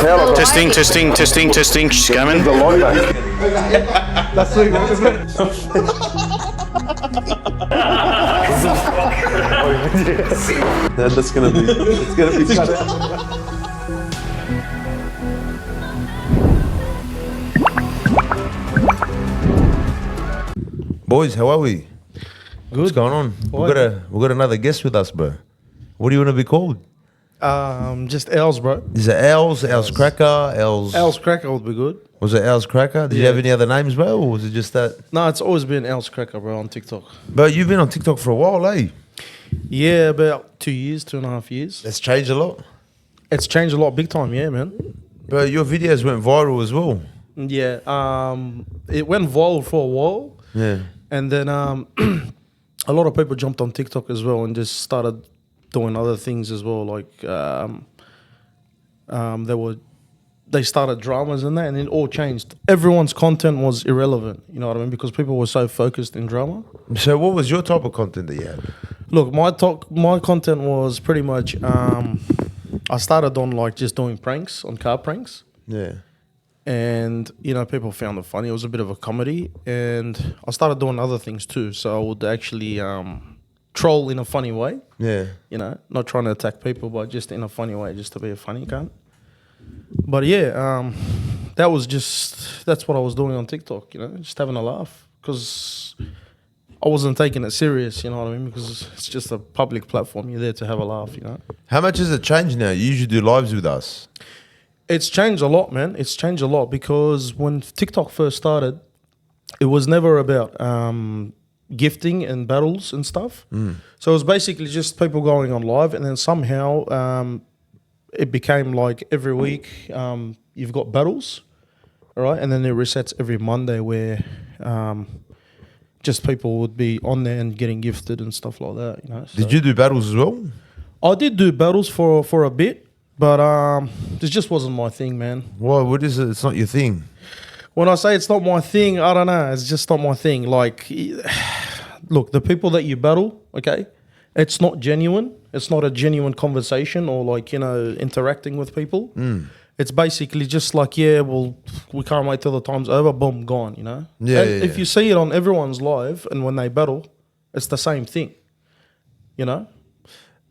Testing. She's coming. That's sweet, isn't it? That's gonna be. It's gonna be cut out. Boys, how are we? Good. What's going on? We got another guest with us, bro. What do you want to be called? Just Els, bro. Is it Els CRACKA, Els CRACKA would be good. Was it Els CRACKA? Did you have any other names, bro, or was it just that? No, it's always been Els CRACKA, bro, on TikTok. But you've been on TikTok for a while, eh? Yeah, about 2 years, 2.5 years. That's changed a lot. It's changed a lot, big time, yeah, man. But your videos went viral as well. Yeah, it went viral for a while. Yeah. And then a lot of people jumped on TikTok as well and just started doing other things as well. Like they started dramas and that, and it all changed. Everyone's content was irrelevant, you know what I mean? Because people were so focused in drama. So what was your type of content that you had? Look, my content was pretty much I started on like just doing pranks, on car pranks. Yeah. And, you know, people found it funny. It was a bit of a comedy. And I started doing other things too. So I would actually troll in a funny way. Yeah. You know, not trying to attack people, but just in a funny way, just to be a funny cunt. But yeah, that's what I was doing on TikTok, you know, just having a laugh. Because I wasn't taking it serious, you know what I mean? Because it's just a public platform. You're there to have a laugh, you know. How much has it changed now? You usually do lives with us. It's changed a lot, man. It's changed a lot because when TikTok first started, it was never about gifting and battles and stuff. So it was basically just people going on live, and then somehow it became like every week you've got battles, all right? And then it resets every Monday where just people would be on there and getting gifted and stuff like that, you know. So Did you do battles as well? I did do battles for a bit. But this just wasn't my thing, man. Why? What is it? It's not your thing. When I say it's not my thing, I don't know. It's just not my thing. Like, look, the people that you battle, okay, it's not genuine. It's not a genuine conversation or like, you know, interacting with people. It's basically just like, yeah, well, we can't wait till the time's over. Boom, gone, you know? Yeah, and yeah, if you see it on everyone's live and when they battle, it's the same thing, you know?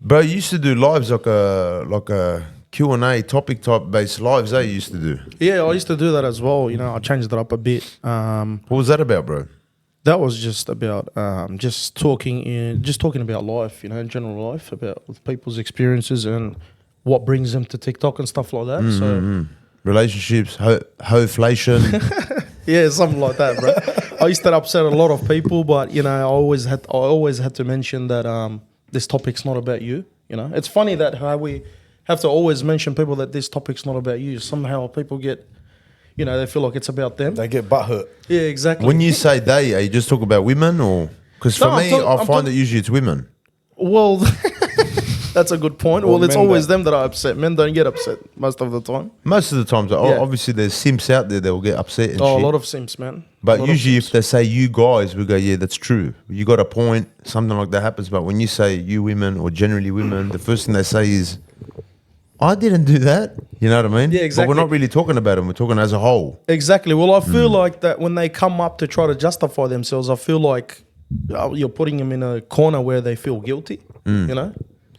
Bro, you used to do lives like a Q&A topic type based lives you used to do. Yeah, I used to do that as well. You know, I changed it up a bit. What was that about, bro? That was just about just talking about life, you know, in general life, about with people's experiences and what brings them to TikTok and stuff like that. So relationships, ho-flation. Yeah, something like that, bro. I used to upset a lot of people, but you know, I always had to mention that this topic's not about you. You know, it's funny that how we have to always mention people that this topic's not about you. Somehow people get, you know, they feel like it's about them. They get butthurt. Yeah, exactly. When you say they, are you just talking about women or? Because for me, I find that usually it's women. Well, that's a good point. Well, it's always them that are upset. Men don't get upset most of the time. Most of the times, obviously there's simps out there that will get upset and shit. A lot of simps, man. But usually if they say you guys, we go, yeah, that's true. You got a point, something like that happens. But when you say you women or generally women, the first thing they say is, I didn't do that. You know what I mean? Yeah, exactly. But we're not really talking about them. We're talking as a whole. Exactly. Well, I feel like that when they come up to try to justify themselves, I feel like you're putting them in a corner where they feel guilty, you know?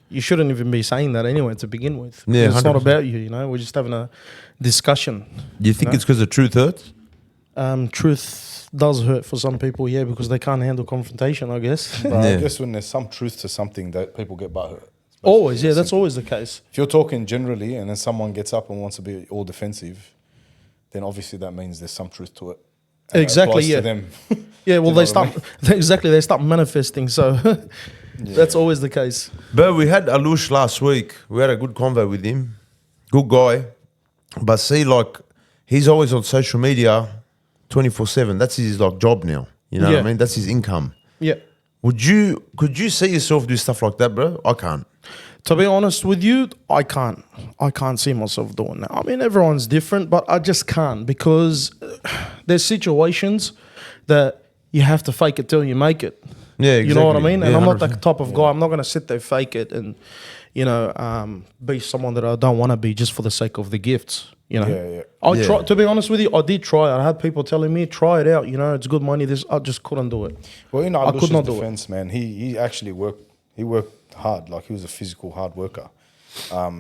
You shouldn't even be saying that anyway to begin with. Yeah, it's 100%. not about you, you know? We're just having a discussion. You think it's because the truth hurts? Truth does hurt for some people, yeah, because they can't handle confrontation, I guess. But I guess when there's some truth to something, that people get butthurt. Always, yeah, that's always the case. If you're talking generally and then someone gets up and wants to be all defensive, then obviously that means there's some truth to it. And Exactly, that yeah. applies to them. Yeah, well, know they what I start they start manifesting, so that's always the case. But we had Alush last week. We had a good convo with him. Good guy. But see, like, he's always on social media 24/7. That's his like job now. You know what I mean? That's his income. Yeah. Could you see yourself do stuff like that, bro? I can't. To be honest with you, I can't see myself doing that. I mean, everyone's different, but I just can't because there's situations that you have to fake it till you make it. Yeah, exactly. You know what I mean? And Yeah, I'm not 100%. that type of guy. I'm not going to sit there, fake it and, be someone that I don't want to be just for the sake of the gifts. Yeah. I try. To be honest with you, I did try it. I had people telling me, try it out. It's good money. I just couldn't do it. Well, in I could Alush's not do it. defense, man, he actually worked. He worked hard. Like, he was a physical hard worker.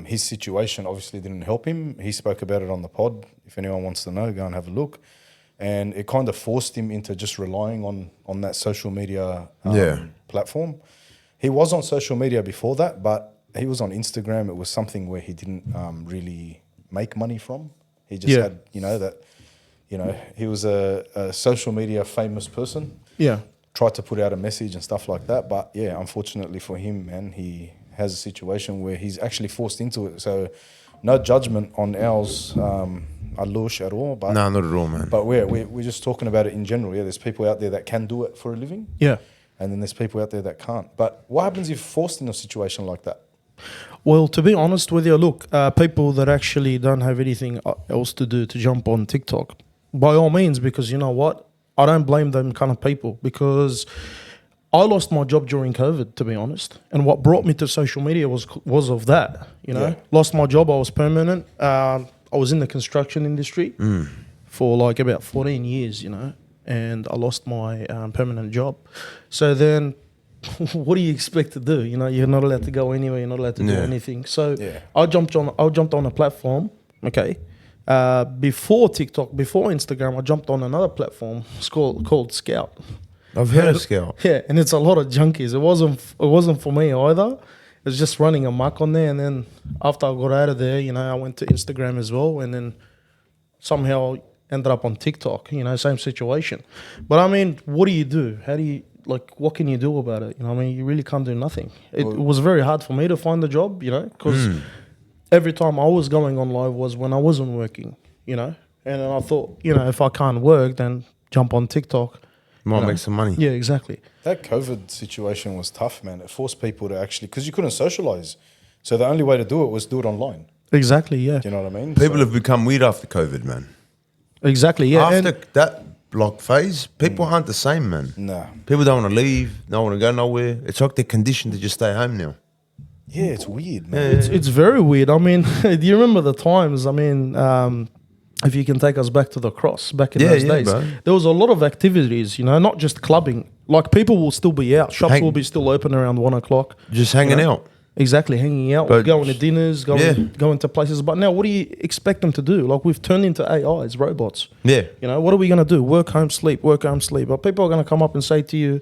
His situation obviously didn't help him. He spoke about it on the pod. If anyone wants to know, go and have a look. And it kind of forced him into just relying on that social media platform. He was on social media before that, but he was on Instagram. It was something where he didn't really make money from. He just had, he was a social media famous person. Yeah. Tried to put out a message and stuff like that. But yeah, unfortunately for him, man, he has a situation where he's actually forced into it. So no judgment on ours, Alush, at all. But No, not at all, man. But we're just talking about it in general. Yeah, there's people out there that can do it for a living. Yeah. And then there's people out there that can't. But what happens if forced in a situation like that? Well, to be honest with you, look, people that actually don't have anything else to do to jump on TikTok, by all means, because you know what? I don't blame them kind of people, because I lost my job during COVID, to be honest. And what brought me to social media was of that, Yeah. Lost my job, I was permanent. I was in the construction industry for like about 14 years, and I lost my permanent job. So then what do you expect to do? You're not allowed to go anywhere. You're not allowed to do anything. So I jumped on a platform. Okay, before TikTok, before Instagram, I jumped on another platform. It's called Scout. I've heard of Scout. Yeah, and it's a lot of junkies. It wasn't for me either. It was just running amok on there. And then after I got out of there, I went to Instagram as well, and then somehow ended up on TikTok. Same situation. But I mean, what do you do? How do you? What can you do about it? You really can't do nothing. It was very hard for me to find a job, because every time I was going on live was when I wasn't working, And then I thought, if I can't work, then jump on TikTok. Might make some money. Yeah, exactly. That COVID situation was tough, man. It forced people to actually, because you couldn't socialize. So the only way to do it was do it online. Exactly, yeah. Do you know what I mean? People have become weird after COVID, man. Exactly, yeah. After that block phase, people aren't the same, man. Nah. People don't want to leave, don't want to go nowhere. It's like they're conditioned to just stay home now. Yeah, it's weird, man. It's very weird. I mean, do you remember the times? I mean, if you can take us back to the cross, back in those days, bro. there was a lot of activities, not just clubbing. Like, people will still be out. Shops will be still open around 1 o'clock. Just hanging out. Exactly, hanging out, But- going to dinners, going to places. But now, what do you expect them to do? Like, we've turned into AIs, robots. Yeah. What are we going to do? Work, home, sleep, work, home, sleep. But people are going to come up and say to you,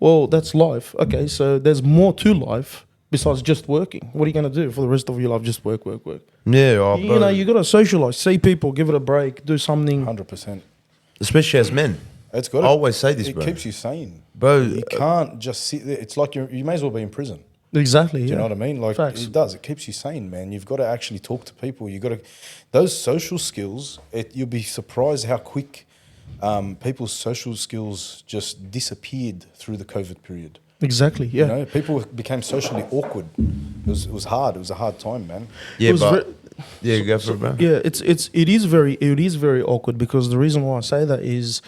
well, that's life. Okay, so there's more to life besides just working. What are you going to do for the rest of your life? Just work, work, work. Yeah, oh, bro. You got to socialize, see people, give it a break, do something. 100%. Especially as men. It's got I always say this, it bro. keeps you sane. Bro, You can't just sit there. It's like you may as well be in prison. Exactly, Do you know what I mean? Like, Facts. it does. It keeps you sane, man. You've got to actually talk to people. You got to, those social skills. You'll be surprised how quick people's social skills just disappeared through the COVID period. Exactly, yeah. People became socially awkward. It was hard. It was a hard time, man. yeah, It was but go for it, bro. Yeah, it is very awkward, because the reason why I say that is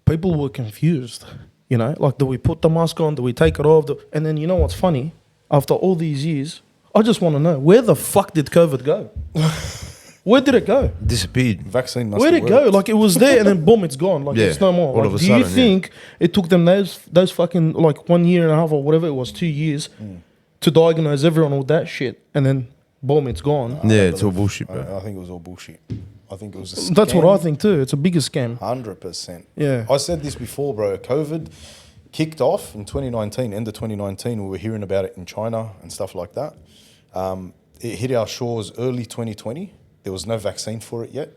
people were confused. Like, do we put the mask on? Do we take it off? And then, you know what's funny? After all these years, I just want to know, where the fuck did COVID go? Where did it go? Disappeared. Vaccine must Where have did it go? worked. Like, it was there and then boom, it's gone. Like, Yeah, it's no more. all Like, of a do you sudden, think it took them those fucking, like, 1 year and a half or whatever it was, 2 years, to diagnose everyone with that shit, and then boom, it's gone? Yeah, it's all bullshit, bro. I think it was all bullshit. I think it was a scam. That's what I think too. It's a bigger scam. 100%. Yeah. I said this before, bro. COVID kicked off in 2019, end of 2019. We were hearing about it in China and stuff like that. It hit our shores early 2020. There was no vaccine for it yet.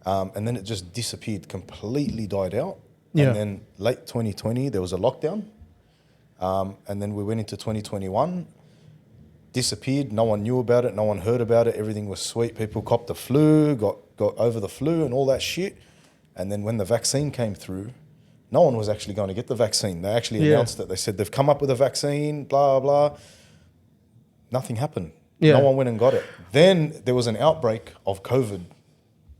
And then it just disappeared, completely died out. Yeah. And then late 2020, there was a lockdown. And then we went into 2021, disappeared. No one knew about it. No one heard about it. Everything was sweet. People copped the flu, got over the flu and all that shit. And then when the vaccine came through, no one was actually going to get the vaccine. They actually announced it. They said they've come up with a vaccine, blah, blah. Nothing happened. Yeah. No one went and got it. Then there was an outbreak of COVID.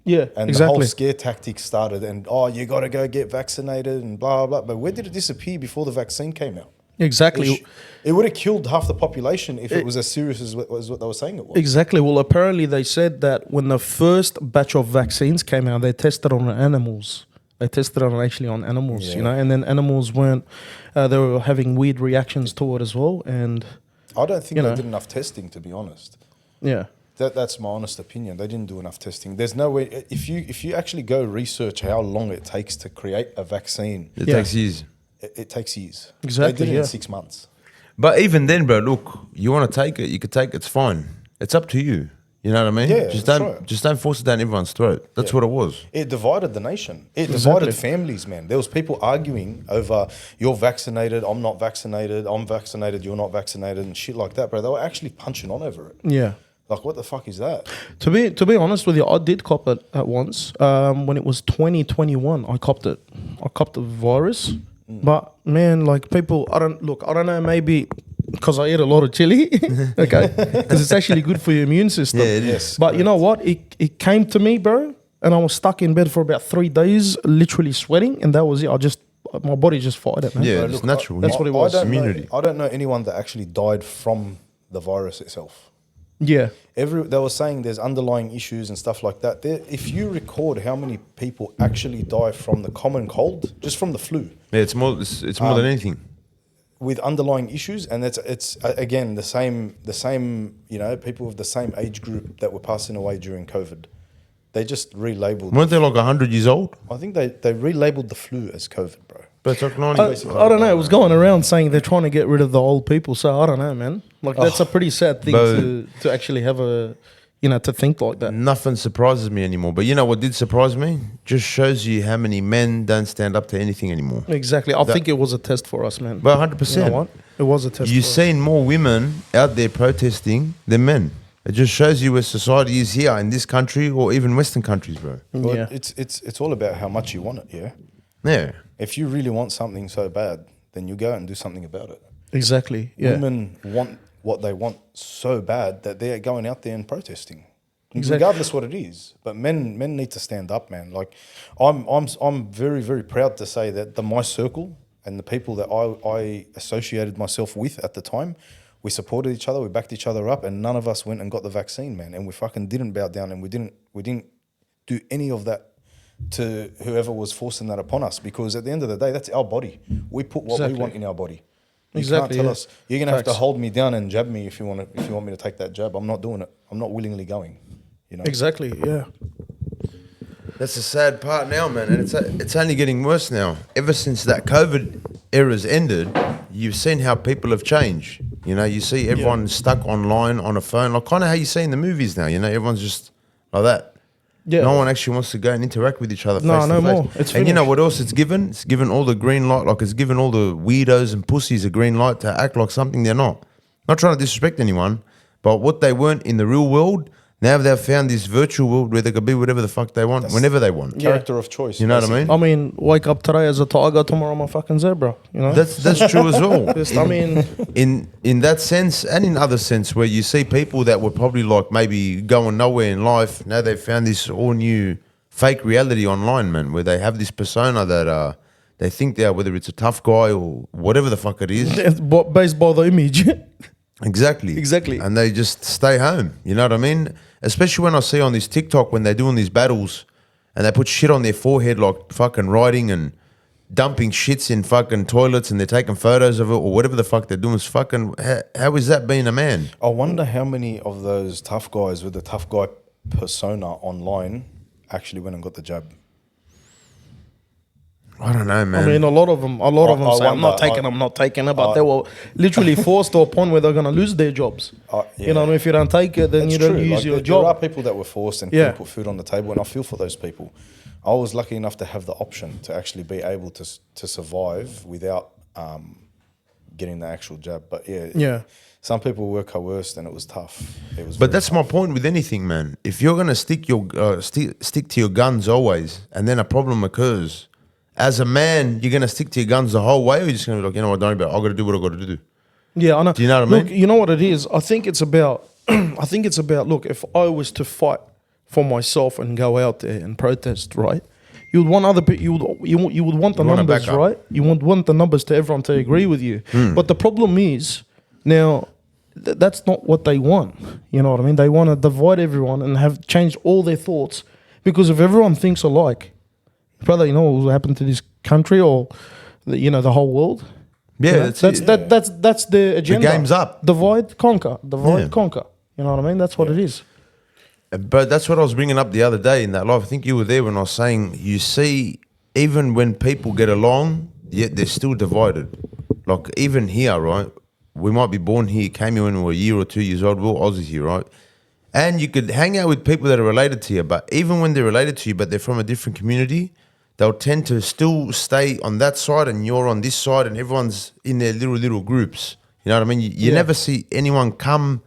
Yeah, And the exactly. whole scare tactics started. And, you got to go get vaccinated and blah, blah. But where did it disappear before the vaccine came out? Exactly. It would have killed half the population if it was as serious as what they were saying it was. Exactly. Well, apparently they said that when the first batch of vaccines came out, they tested on animals. They tested on actually on animals, you Yeah. know, and then animals weren't. They were having weird reactions to it as well, and I don't think You they know. did enough testing, to be honest. yeah, That's my honest opinion. They didn't do enough testing. There's no way if you actually go research how long it takes to create a vaccine, It Yeah. takes years. it takes years. Exactly, They did it yeah. in 6 months. But even then, bro, look, you want to take it, you could take it. It's fine. It's up to you. You know what I mean? Yeah, just that's don't right. just don't force it down everyone's throat. That's Yeah. what it was. It divided the nation. It Exactly. divided families, man. There was people arguing over you're vaccinated, I'm not vaccinated, I'm vaccinated, you're not vaccinated, and shit like that, bro. They were actually punching on over it. yeah. Like, what the fuck is that? To be honest with you, I did cop it at once. When it was 2021, I copped it. I copped the virus, but man, like people, I don't know, maybe because I eat a lot of chili, okay, because it's actually good for your immune system. Yeah, it is. Yes, But you know what? It came to me, bro, and I was stuck in bed for about 3 days, literally sweating, and that was it. My body just fought it, man. Yeah, Bro, it's look, natural. That's what it was. Immunity. I don't know anyone that actually died from the virus itself. Yeah. They were saying there's underlying issues and stuff like that. If you record how many people actually die from the common cold, just from the flu, Yeah, it's more than anything. with underlying issues, and it's again the same people of the same age group that were passing away during COVID. They just relabeled. Weren't they like 100 years old? I think they relabeled the flu as COVID, bro. But it's like 90. I don't know. It was going around saying they're trying to get rid of the old people. So I don't know, man. Like that's a pretty sad thing to actually have to think like that. Nothing surprises me anymore. But you know what did surprise me? Just shows you how many men don't stand up to anything anymore. Exactly. I think it was a test for us, man. But 100%. You know what? It was a test. You've for us. seen more women out there protesting than men. It just shows you where society is here in this country or even Western countries, bro. Well, Yeah. it's all about how much you want it. Yeah. Yeah. If you really want something so bad, then you go and do something about it. Exactly. Yeah. Women want what they want so bad that they're going out there and protesting, Exactly. regardless what it is. But men need to stand up, man. Like I'm very, very proud to say that my circle and the people that I associated myself with at the time, we supported each other, we backed each other up, and none of us went and got the vaccine, man. And we fucking didn't bow down, and we didn't do any of that to whoever was forcing that upon us, because at the end of the day, that's our body. We put what Exactly. we want in our body. You Exactly, can't tell yeah. us you're gonna have to Facts. hold me down and jab me if you want me to take that jab. I'm not doing it. I'm not willingly going. You know. Exactly. Yeah. That's the sad part now, man. And it's only getting worse now. Ever since that COVID era's ended, you've seen how people have changed. You know, you see everyone stuck online on a phone, like kind of how you see in the movies now. You know, everyone's just like that. Yeah. No one actually wants to go and interact with each other. No, face no to face. more. It's and you know finished. what else it's given? It's given all the green light. Like it's given all the weirdos and pussies a green light to act like something they're not. Not trying to disrespect anyone, but what they weren't in the real world, now they've found this virtual world where they could be whatever the fuck they want, whenever they want. Character of choice. You know what I mean? I mean, wake up today as a tiger, tomorrow I'm a fucking zebra. You know. That's true as well. Just, I mean, In that sense and in other sense where you see people that were probably like maybe going nowhere in life, now they've found this all new fake reality online, man, where they have this persona that they think they are, whether it's a tough guy or whatever the fuck it is. it's based by the image. Exactly. Exactly. And they just stay home. You know what I mean? Especially when I see on this TikTok when they're doing these battles and they put shit on their forehead like fucking writing and dumping shits in fucking toilets and they're taking photos of it or whatever the fuck they're doing. It's fucking, how is that being a man? I wonder how many of those tough guys with the tough guy persona online actually went and got the jab. I don't know, man. I mean, a lot of them say, I'm not taking it, but they were literally forced to a point where they're going to lose their jobs. Yeah. You know what I mean? If you don't take it, then It's you don't true. use Like, your there are job. people that were forced and Yeah. couldn't put food on the table, and I feel for those people. I was lucky enough to have the option to actually be able to survive without getting the actual jab. But Yeah. some people were coerced, and it was tough. It was. But very that's tough. my point with anything, man. If you're gonna stick to your guns always, and then a problem occurs, as a man, you're gonna stick to your guns the whole way, or you're just gonna be like, you know what, don't worry about it. I got to do what I got to do. Yeah, I know. Do you know what I Look, mean? you know what it is? I think it's about, look, if I was to fight for myself and go out there and protest, right? you would want other people. You would want the You want a numbers, backup. right? You would want the numbers to everyone to agree with you. But the problem is now that's not what they want. You know what I mean? They want to divide everyone and have changed all their thoughts because if everyone thinks alike, brother, you know what will happen to this country or the whole world. Yeah, You know? That's the agenda. game's up. Divide, conquer. Divide, Yeah. conquer. You know what I mean? That's what it is. But that's what I was bringing up the other day in that live. I think you were there when I was saying, you see, even when people get along, yet they're still divided. Like even here, right? We might be born here, came here when we were a year or 2 years old. We're all Aussies here, right? And you could hang out with people that are related to you, but even when they're related to you, but they're from a different community, they'll tend to still stay on that side and you're on this side and everyone's in their little groups. You know what I mean? You never see anyone come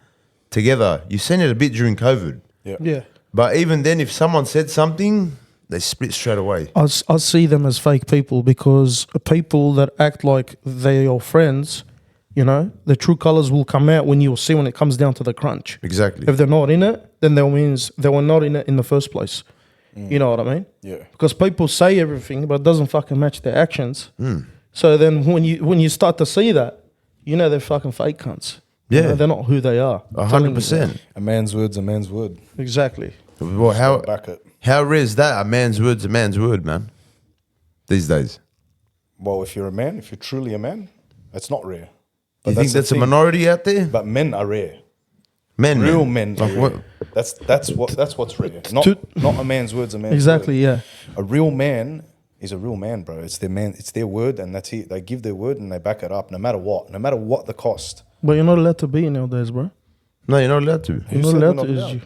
together. You've seen it a bit during COVID. Yeah. But even then, if someone said something, they split straight away. I see them as fake people because people that act like they're your friends, the true colors will come out when you'll see when it comes down to the crunch. Exactly. If they're not in it, then that means they were not in it in the first place. You know what I mean? Yeah. Because people say everything, but it doesn't fucking match their actions. So then when you start to see that, they're fucking fake cunts. Yeah. They're not who they are. I'm telling you. 100%. A man's word's a man's word. Exactly. Well, Back it. how rare is that? A man's word's a man's word, man. These days. Well, if you're a man, if you're truly a man, it's not rare. You think the that's a thing. minority out there? But men are rare. men. Real men. Are Like rare. what? That's what's rare. Not a man's word's a man's Exactly, word. yeah. A real man is a real man, bro. It's their man. It's their word, and that's it. They give their word and they back it up, no matter what the cost. But you're not allowed to be nowadays, bro. No, you're not allowed to. You're not said allowed we're to. not Is allowed? you?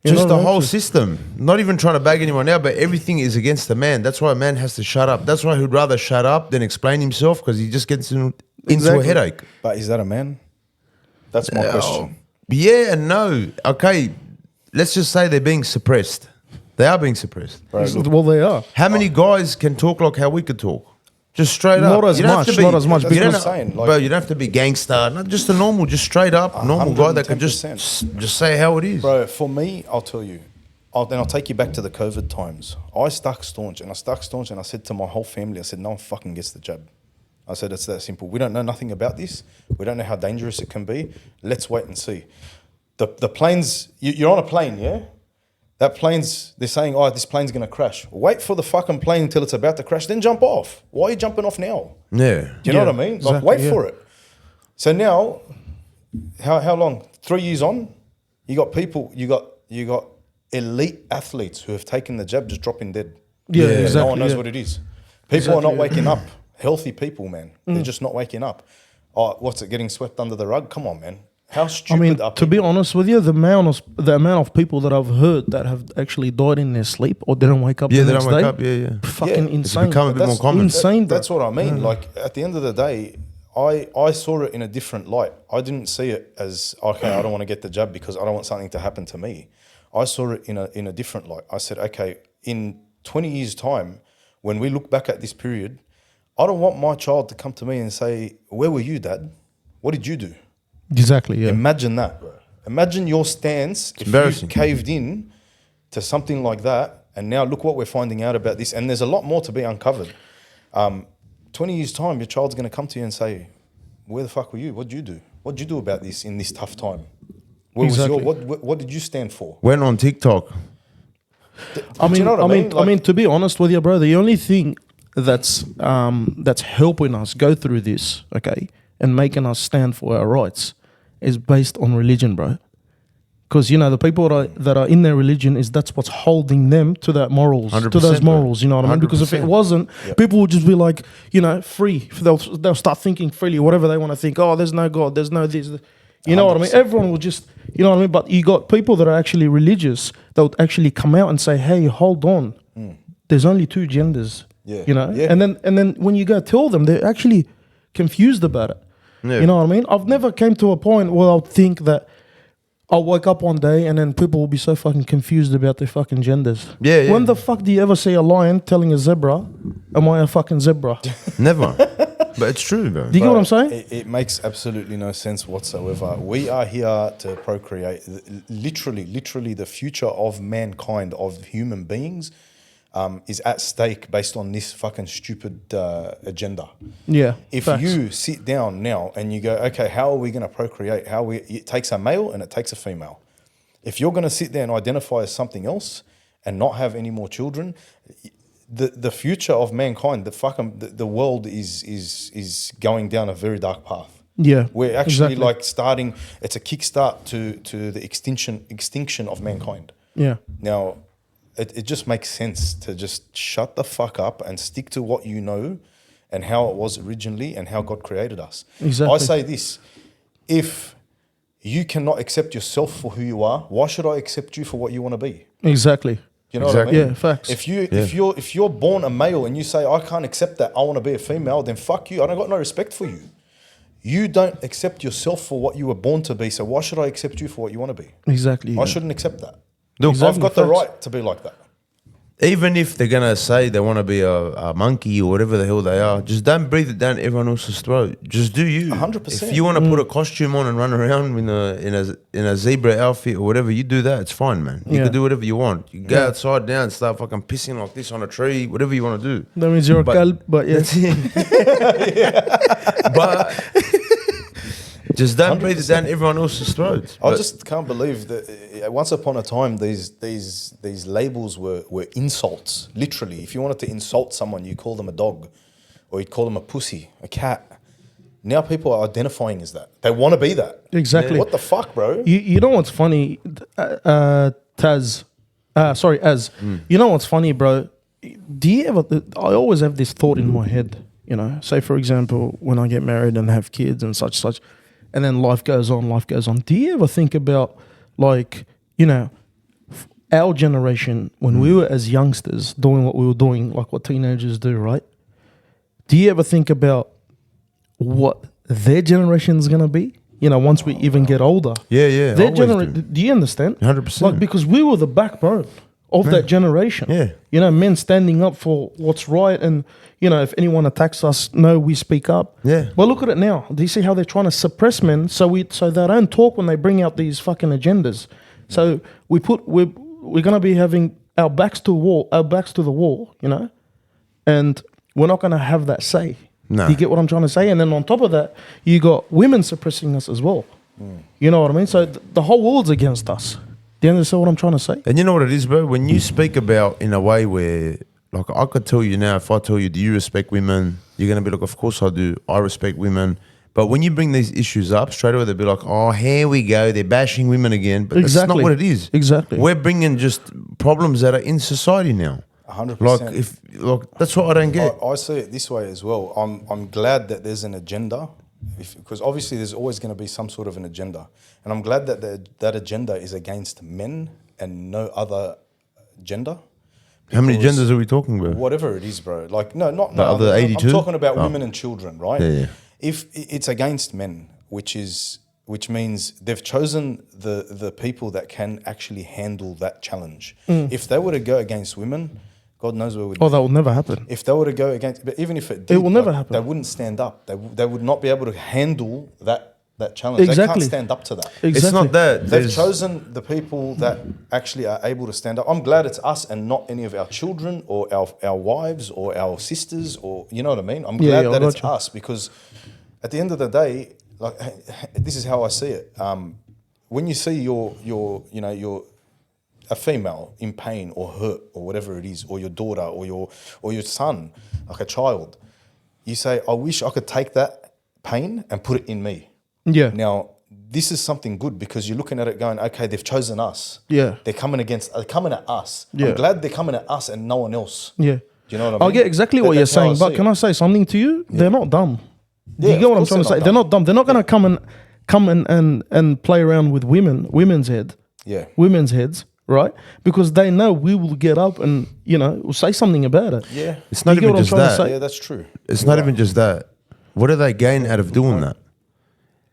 Just not the allowed whole to. system. Not even trying to bag anyone out, but everything is against the man. That's why a man has to shut up. That's why he'd rather shut up than explain himself because he just gets into a Exactly. headache. But is that a man? That's my question. Yeah and no. Okay, let's just say they're being suppressed. They are being suppressed. Bro, look, Well, they are. How many guys can talk like how we could talk? Just straight up. Not as You don't have much, to be- not as much, You because- don't That's what I'm saying, like- bro, you don't have to be gangster. Not just a normal, just straight up normal guy that can just 110%. say how it is. Bro, for me, I'll tell you. Then I'll take you back to the COVID times. I stuck staunch and I said to my whole family, I said, no one fucking gets the jab. I said, it's that simple. We don't know nothing about this. We don't know how dangerous it can be. Let's wait and see. The planes, you're on a plane, yeah? That plane's, they're saying, oh, this plane's going to crash. Wait for the fucking plane until it's about to crash, then jump off. Why are you jumping off now? Yeah. Do you know Yeah, what I mean? Like, exactly, wait yeah. for it. So now, how long? 3 years on, you got people, you got elite athletes who have taken the jab just dropping dead. Yeah, And exactly. no one knows yeah. what it is. People Exactly, are not yeah. waking up. Healthy people, man. They're just not waking up. Oh, what's it, getting swept under the rug? Come on, man. How I stupid mean, are to be people? honest with you, the amount of people that I've heard that have actually died in their sleep or didn't wake up Yeah, the they next don't wake day, up. Yeah, yeah. fucking Yeah. insane. become a bit more common. Insane, bro. That's what I mean. Like, at the end of the day, I saw it in a different light. I didn't see it as, okay, I don't want to get the jab because I don't want something to happen to me. I saw it in a different light. I said, okay, in 20 years' time, when we look back at this period, I don't want my child to come to me and say, where were you, Dad? What did you do? Exactly, yeah. Imagine that, bro. Imagine your stance if you embarrassing. caved in to something like that, and now look what we're finding out about this. And there's a lot more to be uncovered. 20 years' time, your child's going to come to you and say, where the fuck were you? What did you do? What did you do about this in this tough time? Where Exactly. was what did you stand for? Went on TikTok. I Do mean, you know what I mean? I mean, to be honest with you, bro, the only thing that's helping us go through this, okay, and making us stand for our rights, is based on religion, bro. Because the people that are in their religion that's what's holding them to that morals, to 100%, those bro. morals. You know what I mean? Because if it 100%. wasn't, people would just be like, free. They'll start thinking freely, whatever they want to think. Oh, there's no God, there's no this. You know what I mean? 100%. Everyone will just, you know what I mean? But you got people that are actually religious that would actually come out and say, hey, hold on. There's only two genders. Yeah. You know? Yeah. And then when you go tell them, they're actually confused about it. Yeah. You know what I mean? I've never came to a point where I'll think that I'll wake up one day and then people will be so fucking confused about their fucking genders. Yeah, yeah. When the fuck do you ever see a lion telling a zebra, am I a fucking zebra? Never. But it's true, bro. Do you get what I'm saying? It makes absolutely no sense whatsoever. We are here to procreate. Literally, the future of mankind, of human beings, is at stake based on this fucking stupid agenda. Yeah. If facts. you sit down now and you go, okay, how are we going to procreate? It takes a male and it takes a female. If you're going to sit there and identify as something else and not have any more children, the future of mankind, the world is going down a very dark path. Yeah, We're actually exactly. like starting. It's a kickstart to the extinction of mankind. Yeah. Now, it just makes sense to just shut the fuck up and stick to what you know and how it was originally and how God created us. Exactly. I say this: if you cannot accept yourself for who you are, why should I accept you for what you want to be? Exactly. You know what I Exactly. mean? Yeah, facts. If you're born a male and you say I can't accept that, I want to be a female, then fuck you. I don't got no respect for you. You don't accept yourself for what you were born to be, so why should I accept you for what you want to be? Exactly. I yeah. shouldn't accept that. Look, I've got the facts. right to be like that. even if they're gonna say they want to be a monkey or whatever the hell they are, just don't breathe it down everyone else's throat. Just do you. 100%. If you want to put a costume on and run around in a zebra outfit or whatever, you do that. It's fine, man. You Yeah. can do whatever you want. You go Yeah. outside now and start fucking pissing like this on a tree. Whatever you want to do. That means you're a But- kalb, but yeah. But just don't breathe it down everyone else's throats. I But- just can't believe that once upon a time these labels were insults. Literally, if you wanted to insult someone, you call them a dog, or you'd call them a pussy, a cat. Now people are identifying as that. They want to be that. Exactly. What the fuck, bro? You know what's funny, Az? You know what's funny, bro? Do you ever? I always have this thought in my head. You know, say for example, when I get married and have kids and such, and then life goes on. Do you ever think about, like, you know, our generation when we were as youngsters doing what we were doing, like what teenagers do, right? Do you ever think about what their generation is gonna be? You know, once we even get older. Yeah, yeah. Their I always generation. do. Do you understand? 100%. Like, because we were the backbone of that generation. Yeah. You know, men standing up for what's right, and you know, if anyone attacks us, no, we speak up. Yeah. Well, look at it now. Do you see how they're trying to suppress men so they don't talk when they bring out these fucking agendas? So we're gonna be having our backs to the wall, you know, and we're not gonna have that say. No. Do you get what I'm trying to say? And then on top of that, you got women suppressing us as well. You know what I mean? So the whole world's against us. Do you understand what I'm trying to say? And you know what it is, bro? When you speak about in a way where, like, I could tell you now, if I tell you, do you respect women? You're going to be like, of course I do. I respect women. But when you bring these issues up, straight away they'll be like, oh, here we go. They're bashing women again. But that's not Exactly. what it is. Exactly. We're bringing just problems that are in society now. 100%. Like that's what I don't get. I see it this way as well. I'm glad that there's an agenda, because obviously there's always going to be some sort of an agenda, and I'm glad that that agenda is against men and no other gender. How many Because genders are we talking about? Whatever it is, bro. Like no The other other- 82? I'm talking about Oh. women and children, right? Yeah, yeah. If it's against men, which means they've chosen the people that can actually handle that challenge. If they were to go against women, God knows where we'd be. Oh, that will never happen. If they were to go against, but even if it did, will never happen. They wouldn't stand up. They would not be able to handle that challenge. They Exactly. can't stand up to that. Exactly. It's not that. They've There's- chosen the people that actually are able to stand up. I'm glad it's us and not any of our children or our wives or our sisters, or you know what I mean. I'm glad I that it's gotcha. us, because at the end of the day, like this is how I see it. When you see your a female in pain or hurt or whatever it is, or your daughter or your son, like a child, you say, I wish I could take that pain and put it in me. Yeah. Now, this is something good, because you're looking at it going, okay, they've chosen us. Yeah. They're coming at us. Yeah. I'm glad they're coming at us and no one else. Yeah. Do you know what I mean? I get exactly what you're That's how saying, but see can it. I say something to you? They're not dumb. Do Yeah, you get what I'm of trying course to say? They're not dumb. They're not going to come and play around with women's heads, right? Because they know we will get up and, you know, we'll say something about it. Yeah. It's not You get even what I'm just trying to that. say? Yeah, that's true. It's not even just that. What do they gain out of doing that?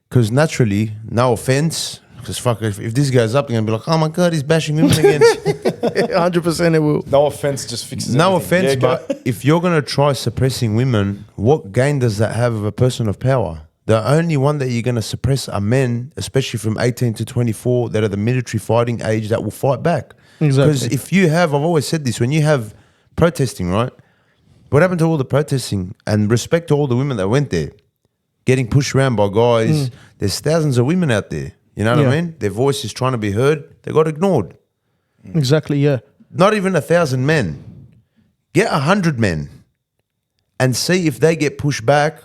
Because naturally, no offense, because fuck, if this goes up, they're going to be like, oh my God, he's bashing women again. 100% it will. No offense, just fixes No everything. offense, Yeah, go. but if you're going to try suppressing women, what gain does that have of a person of power? The only one that you're going to suppress are men, especially from 18 to 24, that are the military fighting age that will fight back. Exactly. Because if you have, I've always said this, when you have protesting, right? What happened to all the protesting? And respect to all the women that went there, getting pushed around by guys. There's thousands of women out there. You know what I mean? Their voice is trying to be heard. They got ignored. Exactly, yeah. Not even 1,000 men. Get 100 men and see if they get pushed back,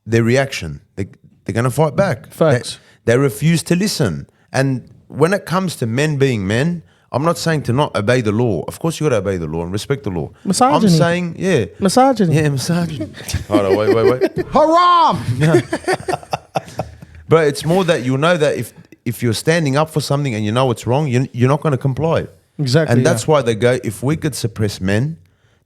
their reaction. They're going to fight back. Facts. They refuse to listen. And when it comes to men being men, I'm not saying to not obey the law. Of course, you got to obey the law and respect the law. Misogyny. I'm saying, yeah. Misogyny. Yeah, misogyny. Hold on, wait. Haram! But it's more that you know that if you're standing up for something and you know it's wrong, you're not going to comply. Exactly. And that's why they go, if we could suppress men,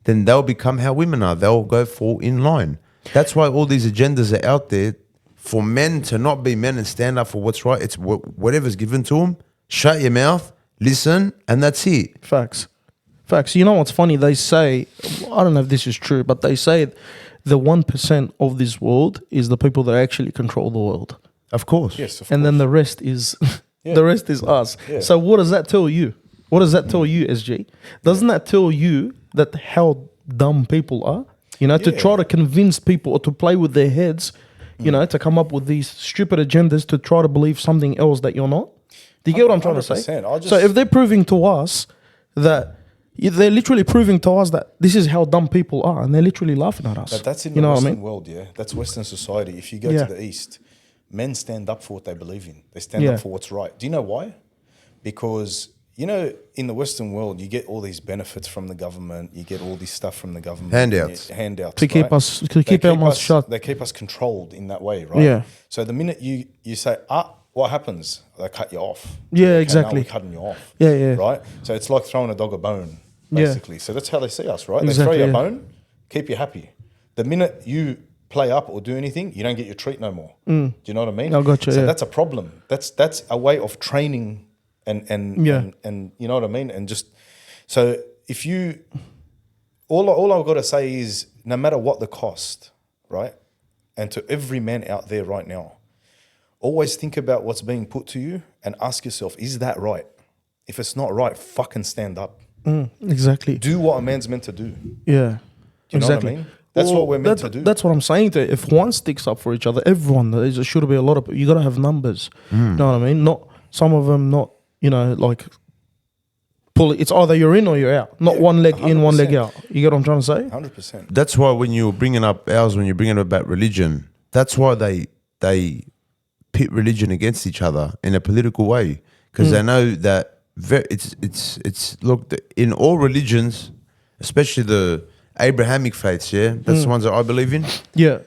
then they'll become how women are. They'll go fall in line. That's why all these agendas are out there for men to not be men and stand up for what's right. It's whatever's given to them. Shut your mouth, listen, and that's it. Facts. You know what's funny? They say, I don't know if this is true, but they say the 1% of this world is the people that actually control the world. Of course. Yes, of And course. then the rest is the rest is us. Yeah. So what does that tell you? What does that tell you, SG? Doesn't that tell you that how dumb people are? You know, to try to convince people or to play with their heads, you know, to come up with these stupid agendas to try to believe something else that you're not. Do you get what I'm trying to say? 100%. So if they're proving to us that they're literally proving to us that this is how dumb people are, and they're literally laughing at us. But that's in you the know Western what I mean? world, yeah. That's Western society. If you go Yeah. to the East, men stand up for what they believe in. They stand Yeah. up for what's right. Do you know why? Because, you know, in the Western world, you get all these benefits from the government. You get all this stuff from the government. Handouts. Handouts. To keep right? us, to They keep our mouths us- shut. They keep us controlled in that way, right? Yeah. So the minute you say, what happens? They cut you off. Yeah, Okay, now exactly. we're cutting you off. Yeah, yeah. Right? So it's like throwing a dog a bone, Yeah. basically. So that's how they see us, right? Exactly, they throw you yeah. a bone, keep you happy. The minute you play up or do anything, you don't get your treat no more. Do you know what I mean? I gotcha, So yeah. that's a problem. That's a way of training and Yeah. and you know what I mean? And just so if you all I've got to say is no matter what the cost, right? And to every man out there right now, always think about what's being put to you and ask yourself, is that right? If it's not right, fucking stand up. Exactly. Do what a man's meant to do. Yeah. Do you know what I exactly. mean? That's what we're meant to do. That's what I'm saying. If one sticks up for each other, everyone, there should be a lot of. You got to have numbers. You know what I mean? Not some of them. Not like pull it. It's either you're in or you're out. Not one leg in, one leg 100%. out. You get what I'm trying to say? 100%. That's why when you're bringing up when you're bringing up about religion, that's why they pit religion against each other in a political way, because they know that it's look, in all religions, especially the Abrahamic faiths, that's the ones that I believe in. Yeah.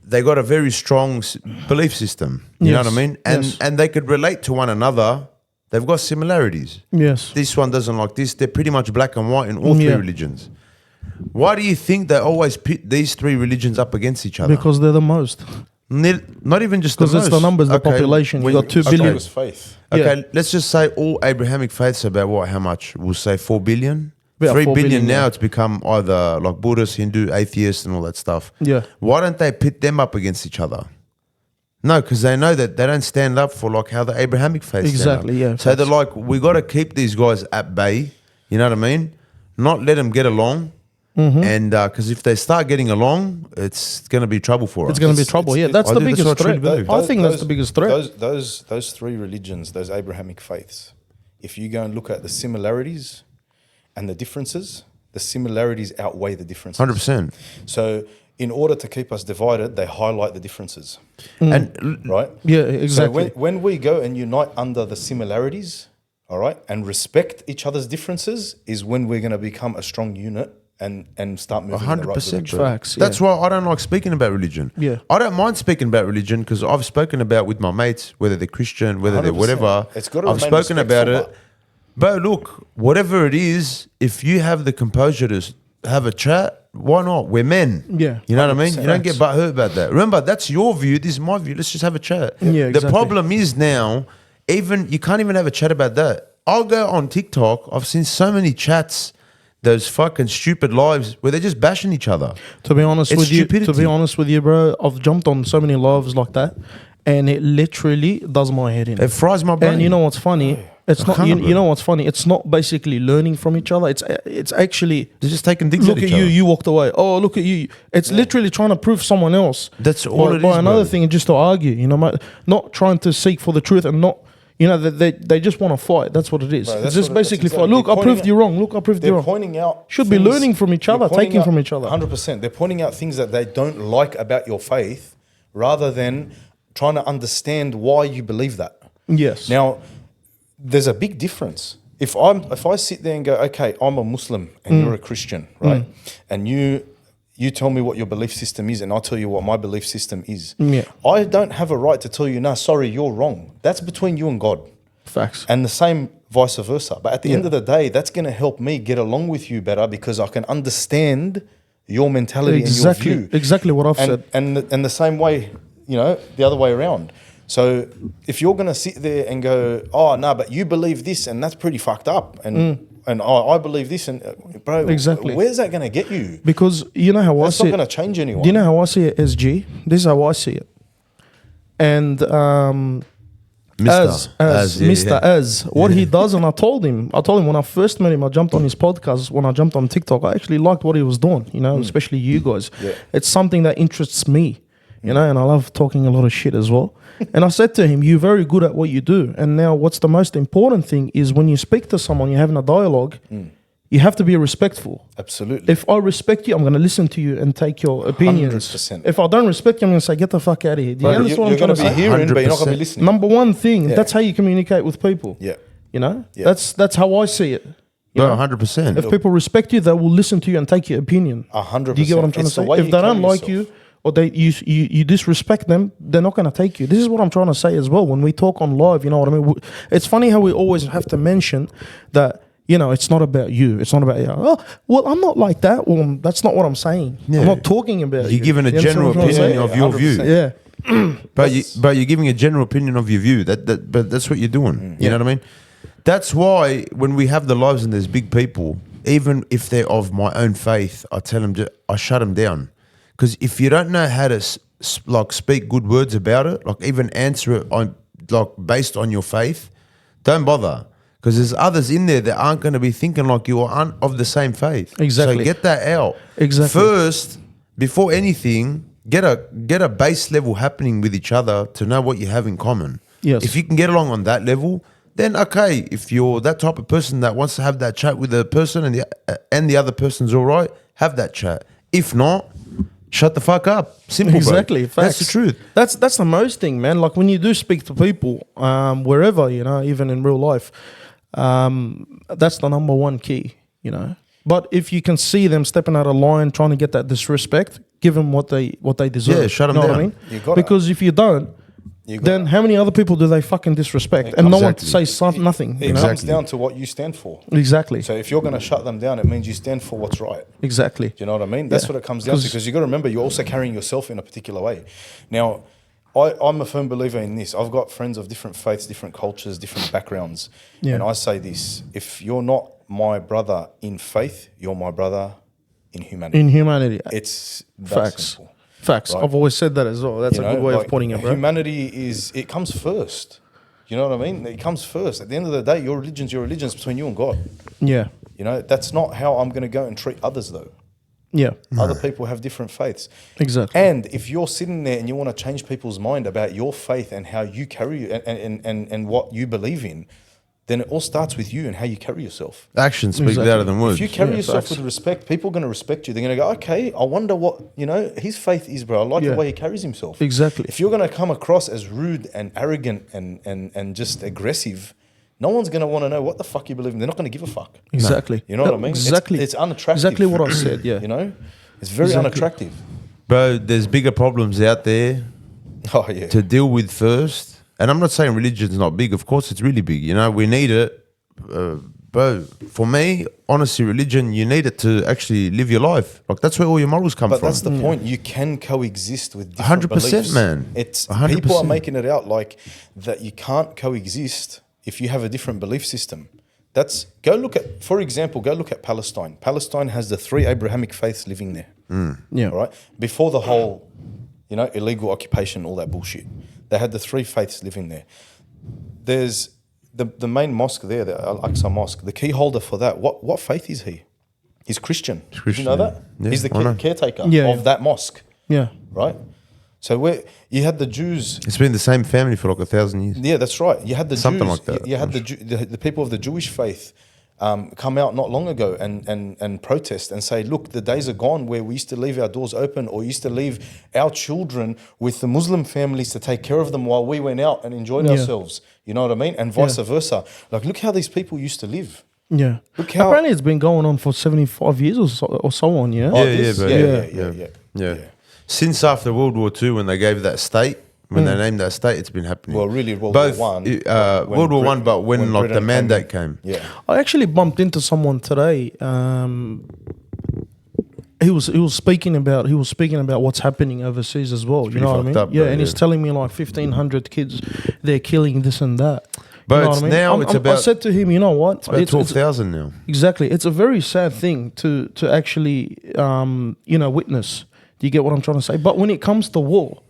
They got a very strong belief system. You know what I Yes, mean? yes. And they could relate to one another. They've got similarities. Yes. This one doesn't like this. They're pretty much black and white in all three Yeah. religions. Why do you think they always pit these three religions up against each other? Because they're the most. Not even just the Because it's the most. numbers, the Okay, population. You when- got 2 Okay. billion. Strongest faith. Okay, Yeah. let's just say all Abrahamic faiths about what? How much? We'll say 4 billion. Yeah, 3 4 billion billion, now. yeah. It's become either like Buddhist, Hindu, atheist, and all that stuff. Yeah. Why don't they pit them up against each other? No, because they know that they don't stand up for like how the Abrahamic faith Exactly, stand up. yeah, So they're facts. like, we got to keep these guys at bay. You know what I mean? Not let them get along. And because if they start getting along, it's going to be trouble for us. It's going to be trouble. Yeah, that's I the do, that's biggest what I truly threat. believe. I think that's the biggest threat. Those three religions, those Abrahamic faiths, if you go and look at the similarities and the differences, the similarities outweigh the differences. 100%. So in order to keep us divided, they highlight the differences, And right? Yeah, exactly. So when we go and unite under the similarities, all right, and respect each other's differences, is when we're going to become a strong unit and start moving in the right 100%. direction. bro. Facts, That's yeah. why I don't like speaking about religion. Yeah. I don't mind speaking about religion because I've spoken about with my mates, whether they're Christian, whether they're 100%. whatever. It's gotta I've remain spoken about respectful, it. But look, whatever it is, if you have the composure to have a chat, why not? We're men. Yeah. You know what I mean? You don't get Facts. butthurt about that. Remember, that's your view. This is my view. Let's just have a chat. Yeah, The exactly. problem is now, you can't even have a chat about that. I'll go on TikTok. I've seen so many chats, those fucking stupid lives where they're just bashing each other. To be honest It's with you, stupidity. bro, I've jumped on so many lives like that, and it literally does my head in. It fries my brain. And you know what's funny? It's I not. can't, You bro. know what's funny? It's not basically learning from each other. It's actually They're just taking digs look at at each you. other. You walked away. Oh, look at you. It's literally trying to prove someone else. That's all by, it by is, another bro. thing, and just to argue. You know, not trying to seek for the truth and not. You know, they just want to fight. That's what it is. Bro, It's that's just what it- that's basically exactly- fight. Look, they're I pointing proved at- you wrong. Look, I proved you They're wrong. pointing out. Should be learning from each other, taking from each other. 100%. They're pointing out things that they don't like about your faith, rather than trying to understand why you believe that. Yes. Now, there's a big difference. If I sit there and go, okay, I'm a Muslim and you're a Christian, right? And you tell me what your belief system is, and I'll tell you what my belief system is. Yeah. I don't have a right to tell you, no, sorry, you're wrong. That's between you and God. Facts. And the same vice versa. But at the end of the day, that's going to help me get along with you better, because I can understand your mentality Exactly. and your view. Exactly what I've said. And the same way, you know, the other way around. So if you're going to sit there and go, oh, no, but you believe this and that's pretty fucked up. And oh, I believe this. And bro, Exactly. where's that going to get you? Because you know how That's I not see going it. to change anyone. Do you know how I see it, SG? This is how I see it. And what he does, and I told him when I first met him, I jumped on his podcast, when I jumped on TikTok, I actually liked what he was doing, you know, especially you guys. Yeah. It's something that interests me, you know, and I love talking a lot of shit as well. And I said to him, you're very good at what you do. And now what's the most important thing is when you speak to someone, you're having a dialogue, you have to be respectful. Absolutely. If I respect you, I'm going to listen to you and take your opinions. 100%. If I don't respect you, I'm going to say, get the fuck out of here. Do you Bro, understand what you're I'm going trying to to be say? hearing, but you're not going to be 100%. listening. Number one thing, Yeah. that's how you communicate with people. Yeah. You know? Yeah. That's how I see it. You No, know? 100%. If people respect you, they will listen to you and take your opinion. 100%. Do you get what I'm trying It's to the say? way If you they don't carry like yourself. you or you disrespect them, they're not going to take you. This is what I'm trying to say as well. When we talk on live, you know what I mean? It's funny how we always have to mention that, you know, it's not about you. It's not about you. Oh, well, I'm not like that. Well, that's not what I'm saying. Yeah. I'm not talking about you. You're giving a You understand general what I'm trying to opinion say? of your 100%. view. Yeah. But you're giving a general opinion of your view. But that's what you're doing. You know what I mean? That's why when we have the lives and there's big people, even if they're of my own faith, I tell them I shut them down, because if you don't know how to like speak good words about it, like even answer it on like based on your faith, don't bother, because there's others in there that aren't going to be thinking like you or aren't of the same faith. Exactly. So get that out. Exactly. First, before anything, get a base level happening with each other to know what you have in common. Yes. If you can get along on that level, then okay. If you're that type of person that wants to have that chat with the person and the other person's all right, have that chat. If not, shut the fuck up. Simple, Exactly. bro. That's the Facts. truth. That's the most thing, man. Like when you do speak to people, wherever, you know, even in real life, that's the number one key, you know. But if you can see them stepping out of line, trying to get that disrespect, give them what they deserve. Yeah, shut 'em you know down. What I mean? You gotta. Because if you don't, then how many other people do they fucking disrespect? And no one Exactly. says nothing. It You know? comes down to what you stand for. Exactly. So if you're going to shut them down, it means you stand for what's right. Exactly. Do you know what I mean? That's Yeah. what it comes down to, because you got to remember you're also carrying yourself in a particular way. Now, I'm a firm believer in this. I've got friends of different faiths, different cultures, different backgrounds. Yeah. And I say this, if you're not my brother in faith, you're my brother in humanity. In humanity. It's that Facts. simple. Facts. Right. I've always said that as well. That's You a good know, way like, of putting it, bro. Humanity it comes first. You know what I mean? It comes first. At the end of the day, your religion's between you and God. Yeah. You know, that's not how I'm going to go and treat others, though. Yeah. Other people have different faiths. Exactly. And if you're sitting there and you want to change people's mind about your faith and how you carry and what you believe in, then it all starts with you and how you carry yourself. Actions speak Exactly. louder than words. If you carry Yeah, yourself facts. with respect, people are going to respect you. They're going to go, okay, I wonder what, you know, his faith is, bro. I like Yeah. the way he carries himself. Exactly. If you're going to come across as rude and arrogant and just aggressive, no one's going to want to know what the fuck you believe in. They're not going to give a fuck. Exactly. You know what I mean? Exactly. It's unattractive. Exactly what I said, yeah. You know? It's very Exactly. unattractive. Bro, there's bigger problems out there Oh, yeah. to deal with first. And I'm not saying religion's not big. Of course, it's really big. You know, we need it. Bro, for me, honestly, religion, you need it to actually live your life. Like, that's where all your morals come But from. that's the point. You can coexist with different 100%, beliefs. man. It's 100%. people are making it out like that you can't coexist if you have a different belief system. Go look at Palestine. Palestine has the 3 Abrahamic faiths living there. Yeah. All right. Before the whole, you know, illegal occupation, all that bullshit, they had the 3 faiths living there. There's the main mosque there, the Al-Aqsa Mosque, the key holder for that, what faith is he? He's Christian. Christian, Did you know yeah. that? Yeah, He's the I know. caretaker Yeah, of yeah. that mosque, Yeah. right? So where you had the Jews. It's been the same family for like 1,000 years. Yeah, that's right. You had the Something Jews. like that. You had the people of the Jewish faith come out not long ago and protest and say, look, the days are gone where we used to leave our doors open or used to leave our children with the Muslim families to take care of them while we went out and enjoyed Yeah. ourselves. You know what I mean? And vice versa. Like, look how these people used to live. Yeah. Look how- Apparently, it's been going on for 75 years or so on. Yeah. Yeah, this- bro. yeah. Since after World War II, when they gave that state, when they named that state, it's been happening. Well, really, World Both, War One. World War One, but when like the Britain mandate came. Yeah. I actually bumped into someone today. He was speaking about what's happening overseas as well. You pretty know what I fucked mean? up, bro, and he's yeah. telling me like 1,500 kids they're killing this and that. But you know it's what I mean? now it's about- I said to him, you know what? About 12,000 now. Exactly. It's a very sad thing to actually witness. Do you get what I'm trying to say? But when it comes to war,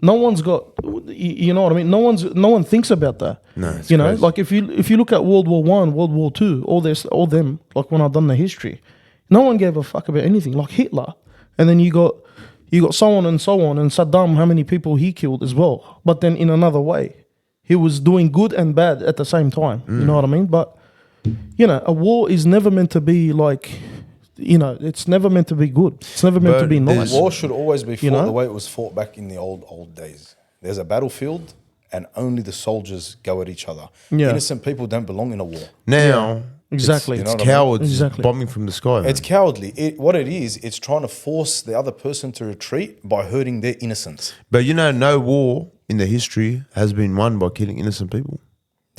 no one's got, you know what I mean? No one thinks about that. No, it's you know, crazy. like if you look at World War One, World War Two, all them, like when I've done the history, no one gave a fuck about anything. Like Hitler, and then you got so on, and Saddam, how many people he killed as well. But then in another way, he was doing good and bad at the same time. You know what I mean? But you know, a war is never meant to be like, you know, it's never meant to be good. It's never meant But to be there's- nice. War should always be fought You know? the way it was fought back in the old days. There's a battlefield, and only the soldiers go at each other. Yeah. Innocent people don't belong in a war. Now, Exactly. you know it's what I mean? cowards Exactly. bombing from the sky. It's cowardly. What it is, it's trying to force the other person to retreat by hurting their innocence. But you know, no war in the history has been won by killing innocent people.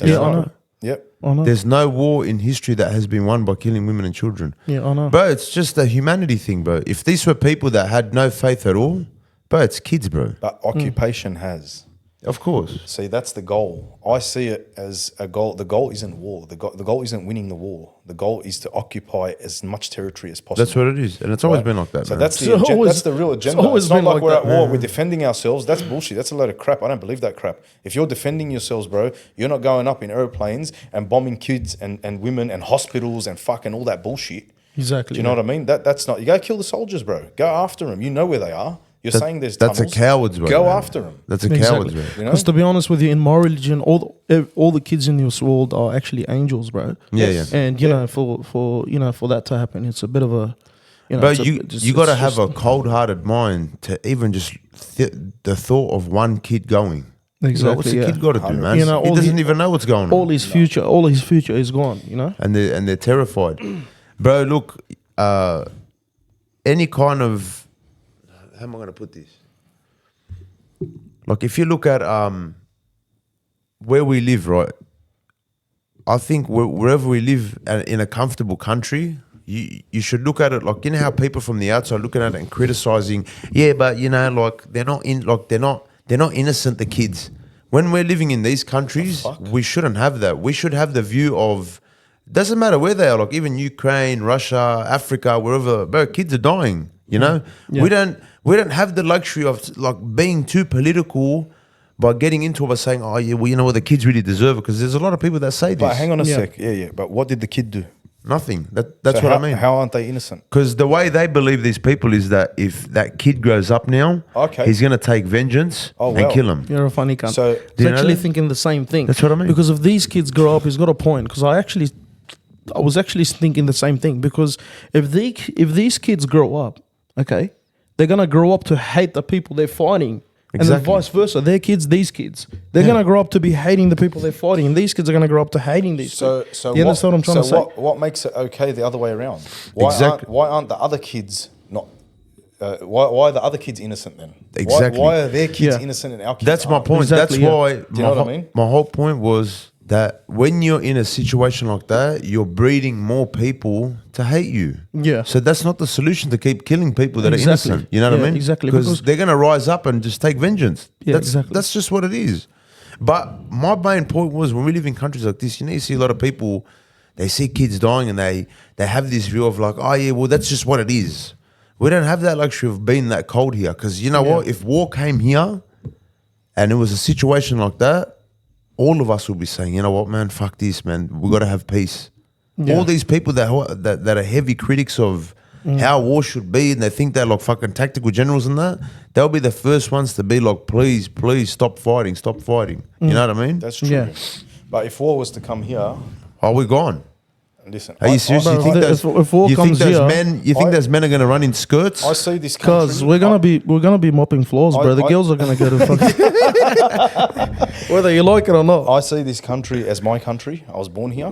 Yeah, I know. Yep. I know. There's no war in history that has been won by killing women and children. Yeah, I know. Bro, it's just a humanity thing, bro. If these were people that had no faith at all, bro, it's kids, bro. But occupation has. Of course. See, that's the goal. I see it as a goal. The goal isn't war. The goal isn't winning the war. The goal is to occupy as much territory as possible. That's what it is. And it's always Right? been like that, So man. that's the It's always- that's the real agenda. it's always It's not been like like we're that. at war. We're defending ourselves. That's bullshit. That's a load of crap. I don't believe that crap. If you're defending yourselves, bro, you're not going up in airplanes and bombing kids and women and hospitals and fucking all that bullshit. Exactly. Do you know what I mean? That's not. You go kill the soldiers, bro. Go after them. You know where they are. You're saying there's that's a tunnels. coward's way. Go man. after them. That's a coward's way. You know? Because to be honest with you, in my religion, all the kids in this world are actually angels, bro. Yeah, Yes. yeah. And you know, for that to happen, it's a bit of a, you know. But it's a- you it's- you got to it's have just- a cold-hearted mind to even just the thought of one kid going. Exactly, What's the yeah. kid got to do, man? You know, he all doesn't the- even know what's going on. all his future is gone. You know. and they're terrified, bro. Look, any kind of how am I going to put this? Like, if you look at where we live, right? I think wherever we live in a comfortable country, you should look at it like, you know how people from the outside looking at it and criticizing. Yeah, but you know, like they're not innocent. The kids. When we're living in these countries, we shouldn't have that. We should have the view of. Doesn't matter where they are, like even Ukraine, Russia, Africa, wherever. Bro, kids are dying. You know, Yeah. we don't have the luxury of like being too political by getting into it by saying, oh yeah, well you know what, the kids really deserve it, because there's a lot of people that say this. But hang on a Yeah. sec. Yeah. But what did the kid do? Nothing. That's So what how, I mean. How aren't they innocent? Because the way they believe these people is that if that kid grows up now, Okay. he's gonna take vengeance Oh, and well. kill him. You're a funny cunt. So- Do He's you know actually that? thinking the same thing. That's what I mean. Because if these kids grow up, he's got a point. Because I was actually thinking the same thing. Because if these kids grow up, okay, they're gonna grow up to hate the people they're fighting, and then Exactly. vice versa. Their kids, these kids, they're gonna grow up to be hating the people they're fighting, and these kids are gonna grow up to hating these. So people. You understand what I'm trying to say? What makes it okay the other way around? Why Exactly. Why aren't the other kids not? Why are the other kids innocent then? Exactly. Why are their kids Yeah. innocent and our kids That's my aren't? point. Exactly, That's yeah. why Do you know what I mean? my whole point was that when you're in a situation like that, you're breeding more people to hate you. Yeah. So that's not the solution to keep killing people that Exactly. are innocent. You know what I Yeah, mean? exactly, Because because- they're going to rise up and just take vengeance. Yeah, that's, exactly. That's just what it is. But my main point was, when we live in countries like this, you see a lot of people, they see kids dying and they have this view of like, oh yeah, well that's just what it is. We don't have that luxury of being that cold here, because you know what? If war came here and it was a situation like that, all of us will be saying, you know what, man, fuck this, man. We got to have peace. Yeah. All these people that are heavy critics of how war should be, and they think they're like fucking tactical generals and that, they'll be the first ones to be like, please, please stop fighting, stop fighting. You know what I mean? That's true. Yeah. But if war was to come here, Oh, we're gone. listen. Are you serious? Bro, You think if those, war you think comes those here- men? You think I- those men are going to run in skirts? I see this Because country. we're gonna be mopping floors, bro. The girls are gonna go to fucking whether you like it or not. I see this country as my country. I was born here.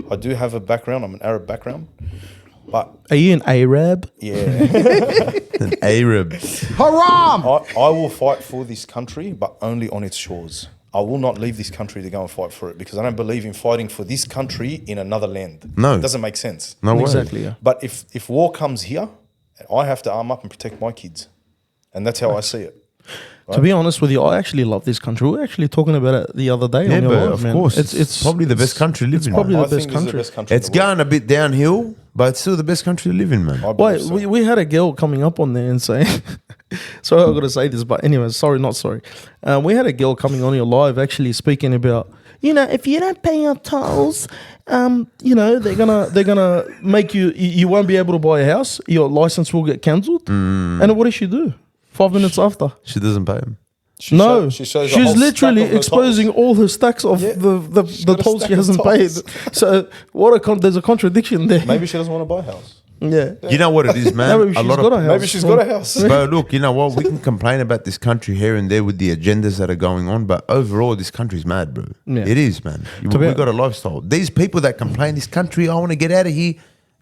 I do have a background. I'm an Arab background. But Are you an Arab? yeah, An Arab. I will fight for this country, but only on its shores. I will not leave this country to go and fight for it because I don't believe in fighting for this country in another land. No. It doesn't make sense. No way. Exactly. Yeah. But if war comes here, I have to arm up and protect my kids. And that's how I see it. To be honest with you, I actually love this country. We were actually talking about it the other day Yeah, on your but live, of man. course, it's probably the best country to live in. probably I the best think this is country. the best country. It's in the world. going a bit downhill, but it's still the best country to live in, man. I believe Wait, so. we had a girl coming up on there and saying, sorry, I'm going to say this, but anyway, sorry, not sorry. We had a girl coming on your live actually speaking about, you know, if you don't pay your tolls, you know, they're gonna make you won't be able to buy a house. Your license will get cancelled. And what does she do? 5 minutes after. She doesn't pay him. She No, she shows a she's whole stack literally of her exposing tolls. all her stacks of Yeah. the got a tolls stack she of hasn't paid. tolls. So there's a contradiction there. Maybe she doesn't want to buy a house. Yeah. You know what it is, man? No, maybe she's got a house. Maybe she's got a house. But look, you know what? We can complain about this country here and there with the agendas that are going on, but overall, this country's mad, bro. Yeah. It is, man. To be- We've got a lifestyle. These people that complain, this country, I want to get out of here.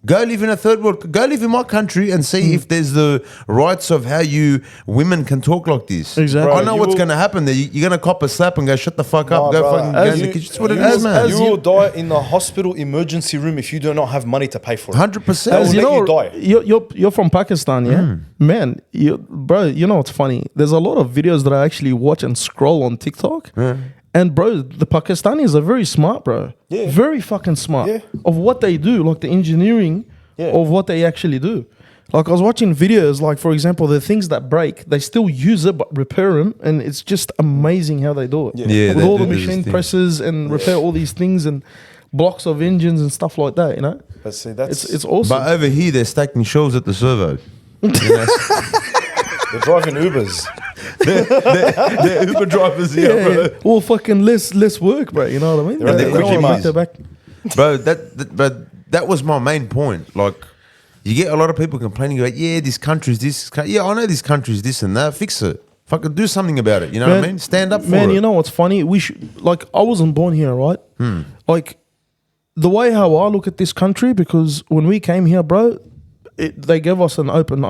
Go live in a third world. Go live in my country and see if there's the rights of how you women can talk like this. Exactly. I Bro, know you what's will- going to happen there. You're going to cop a slap and go, shut the fuck up. Nah, Go brother. fucking go As in the you- kitchen. That's what it you is, will- man. You will die in the hospital emergency room if you do not have money to pay for it. 100%. They will As let you know, you die. you're from Pakistan, yeah? Man, bro, you know what's funny? There's a lot of videos that I actually watch and scroll on TikTok. And bro, the Pakistanis are very smart, bro. Yeah. Very fucking smart Yeah. of what they do, like the engineering Yeah. of what they actually do. Like I was watching videos, like for example, the things that break, they still use it but repair them, and it's just amazing how they do it. Yeah. Yeah, With they all do the these machine things. presses and repair all these things and blocks of engines and stuff like that. You know, But see, that's it's awesome. But over here, they're stacking shelves at the servo. they're driving Ubers. They're Uber drivers here, yeah, bro. yeah. Well, fucking less work, bro. You know what I mean? They're in the They don't quickie wanna mart. break their back. Bro, but that was my main point. Like, you get a lot of people complaining about, yeah, this country's this. Yeah, I know this country's this and that. Fix it. Fucking do something about it. You know what I mean? Stand up for Man, it. you know what's funny? We should like I wasn't born here, right? Like the way how I look at this country, because when we came here, bro, they gave us an open.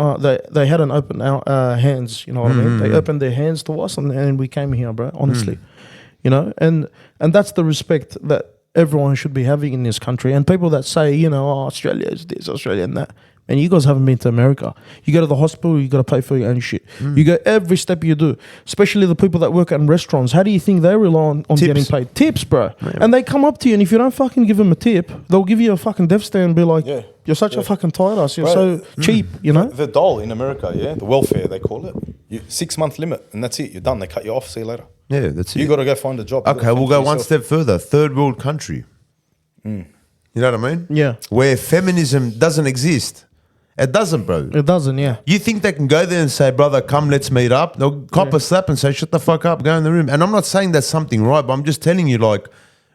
They had an open hands. You know what I mean? They opened their hands to us, and we came here, bro. Honestly, you know, and that's the respect that everyone should be having in this country. And people that say, you know, oh, Australia is this, Australia and that. And you guys haven't been to America. You go to the hospital, you got to pay for your own shit. You go every step you do, especially the people that work in restaurants. How do you think they rely on Tips. getting paid? Tips, bro. And they come up to you, and if you don't fucking give them a tip, they'll give you a fucking death stare and be like, Yeah. you're such a fucking tight ass. You're Right. so cheap, you know? The dole in America, yeah, the welfare they call it. 6-month limit, and that's it. You're done. They cut you off. See you later. Yeah, that's it. You got to go find a job. You Okay, gotta we'll fend go for one yourself. step further. Third world country. You know what I mean? Yeah. Where feminism doesn't exist. It doesn't, bro. It doesn't, yeah. You think they can go there and say, brother, come, let's meet up? They'll cop a slap and say, shut the fuck up, go in the room. And I'm not saying that's something right, but I'm just telling you, like,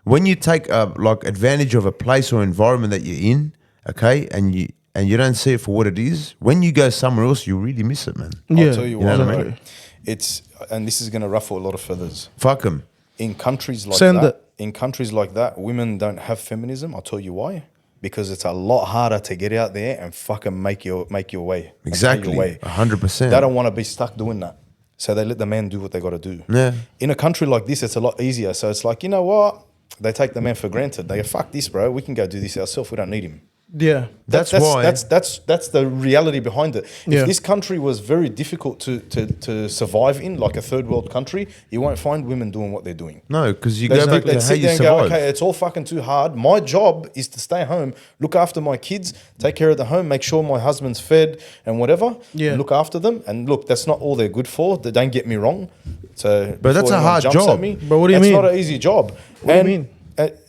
when you take like advantage of a place or environment that you're in, okay, and you don't see it for what it is, when you go somewhere else, you really miss it, man. Yeah. I'll tell you You know what, what I bro. mean? It's, and this is going to ruffle a lot of feathers. Fuck them. In countries like Send that, it. in countries like that, women don't have feminism. I'll tell you why. Because it's a lot harder to get out there and fucking make your way. and pay Exactly. your way. 100%. They don't want to be stuck doing that. So they let the man do what they got to do. Yeah. In a country like this, it's a lot easier. So it's like, you know what? They take the man for granted. They go, fuck this, bro. We can go do this ourselves. We don't need him. Yeah. That's why. That's the reality behind it. Yeah. If this country was very difficult to survive in, like a third world country, you won't find women doing what they're doing. No, because you They go back to how sit you there and go, survive. okay, it's all fucking too hard. My job is to stay home, look after my kids, take care of the home, make sure my husband's fed and whatever. Yeah. And look after them. And look, that's not all they're good for. Don't get me wrong. So, But that's before a hard anyone jumps job. at me, But what do you it's mean? not an easy job. What do you mean?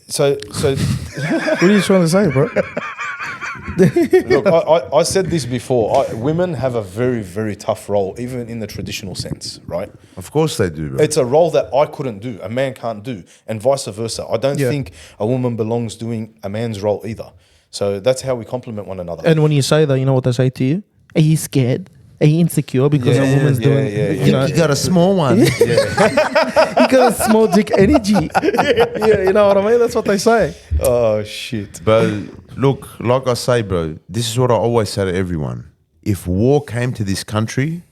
So What are you trying to say, bro? look, I said this before. Women have a very, very tough role, even in the traditional sense, right? Of course they do, bro. It's a role that I couldn't do, a man can't do, and vice versa. I don't Yeah. think a woman belongs doing a man's role either. So that's how we complement one another. And when you say that, you know what they say to you? Are you scared? Are you insecure because a woman's doing? You know, You got a small one. you got a small dick energy. Yeah, you know what I mean. That's what they say. Oh shit! But look, like I say, bro, this is what I always say to everyone. If war came to this country,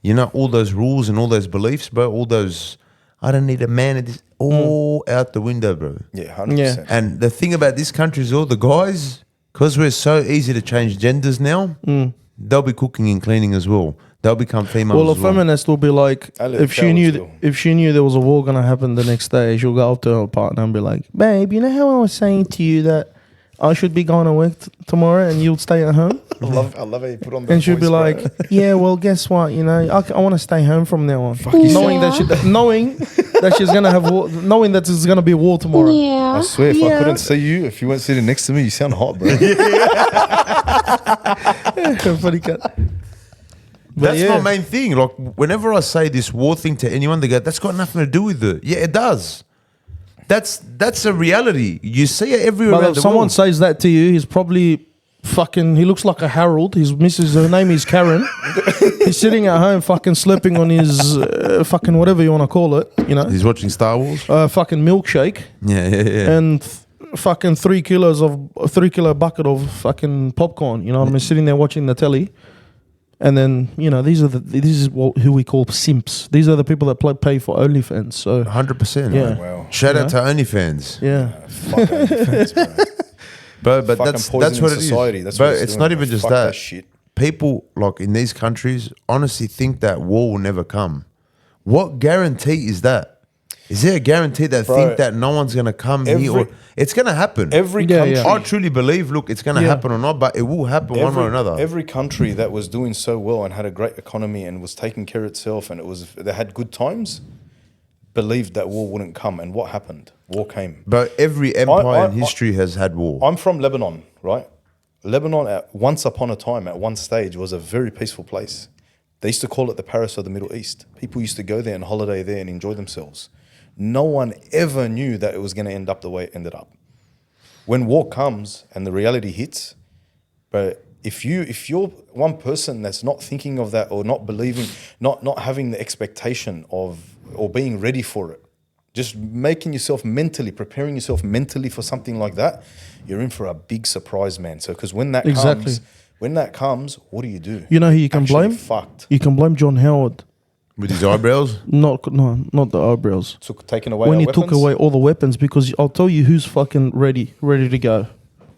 you know, all those rules and all those beliefs, bro, all those, I don't need a man at this, all out the window, bro. Yeah, 100%. And the thing about this country is all the guys, because we're so easy to change genders now, they'll be cooking and cleaning as well. They'll become females Well, a as well. feminist will be like, Alex, if she that knew, was cool. if she knew there was a war gonna happen the next day, she'll go up to her partner and be like, "Babe, you know how I was saying to you that I should be going to work tomorrow and you'll stay at home?" I love how you put on the And she'll be voice, bro. like, "Yeah, well, guess what? You know, I want to stay home from now on, knowing that she's gonna have war, knowing that there's gonna be war tomorrow." I swear, if I couldn't see you, if you weren't sitting next to me, you sound hot, bro. Funny cut. That's yeah. my main thing. Like, whenever I say this war thing to anyone, they go, "That's got nothing to do with it." Yeah, it does. That's a reality. You see it everywhere But around if the someone world. says that to you, he's probably fucking. He looks like a Harold. His missus, her name is Karen. He's sitting at home, fucking slipping on his fucking whatever you want to call it. You know, He's watching Star Wars. fucking milkshake Yeah. and fucking 3 kilos of a 3 kilo bucket of fucking popcorn. You know what I mean? Sitting there watching the telly. And then, you know, this is who we call simps. These are the people that pay for OnlyFans. So 100%. Yeah. Wow. Shout You out to OnlyFans. yeah, Fuck OnlyFans, bro. But Fucking that's poisoning what it is. society. That's but what it's doing, not bro. even just Fuck that. shit. People like in these countries honestly think that war will never come. What guarantee is that? Is there a guarantee that Bro, think that no one's gonna come here? Or, it's gonna happen. Every Yeah, country, yeah. I truly believe, look, it's gonna Yeah. happen or not, but it will happen one way or another. Every country that was doing so well and had a great economy and was taking care of itself and they had good times, believed that war wouldn't come. And what happened? War came. But every empire in I- history has had war. I'm from Lebanon, right? Lebanon, once upon a time, at one stage, was a very peaceful place. They used to call it the Paris of the Middle East. People used to go there and holiday there and enjoy themselves. No one ever knew that it was going to end up the way it ended up. When war comes and the reality hits, but if you're one person that's not thinking of that or not believing, not having the expectation of or being ready for it, just making yourself preparing yourself mentally for something like that, you're in for a big surprise, man. So because when that comes, what do? You know who you can Actually blame? Fucked. You can blame John Howard. With his eyebrows. Not the eyebrows. Taking away When our he weapons? took away all the weapons, because I'll tell you who's fucking ready to go.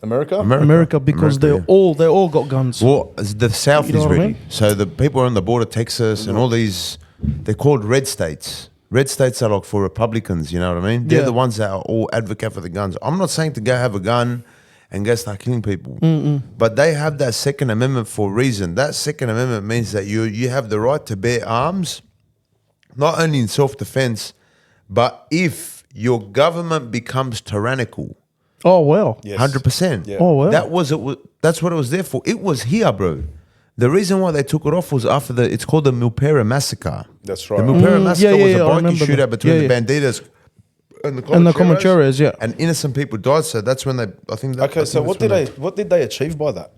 America? America, because America, they all got guns. Well, the South You know is what I ready. mean? So the people on the border, Texas, and all these, they're called red states. Red states are like for Republicans, you know what I mean? They're Yeah. the ones that are all advocate for the guns. I'm not saying to go have a gun and go start killing people, but they have that Second Amendment for a reason. That Second Amendment means that you have the right to bear arms, not only in self-defense, but if your government becomes tyrannical. Oh well. Yes. 100%. Yeah. Oh well. That's what it was there for. It was here, bro. The reason why they took it off was after it's called the Milpera massacre. That's The right. Milpera massacre was I a bikie remember shootout that. between Yeah, the yeah. banditas and the And the Comancheros, yeah. and innocent people died. So that's when I think. Okay, so what did they achieve by that?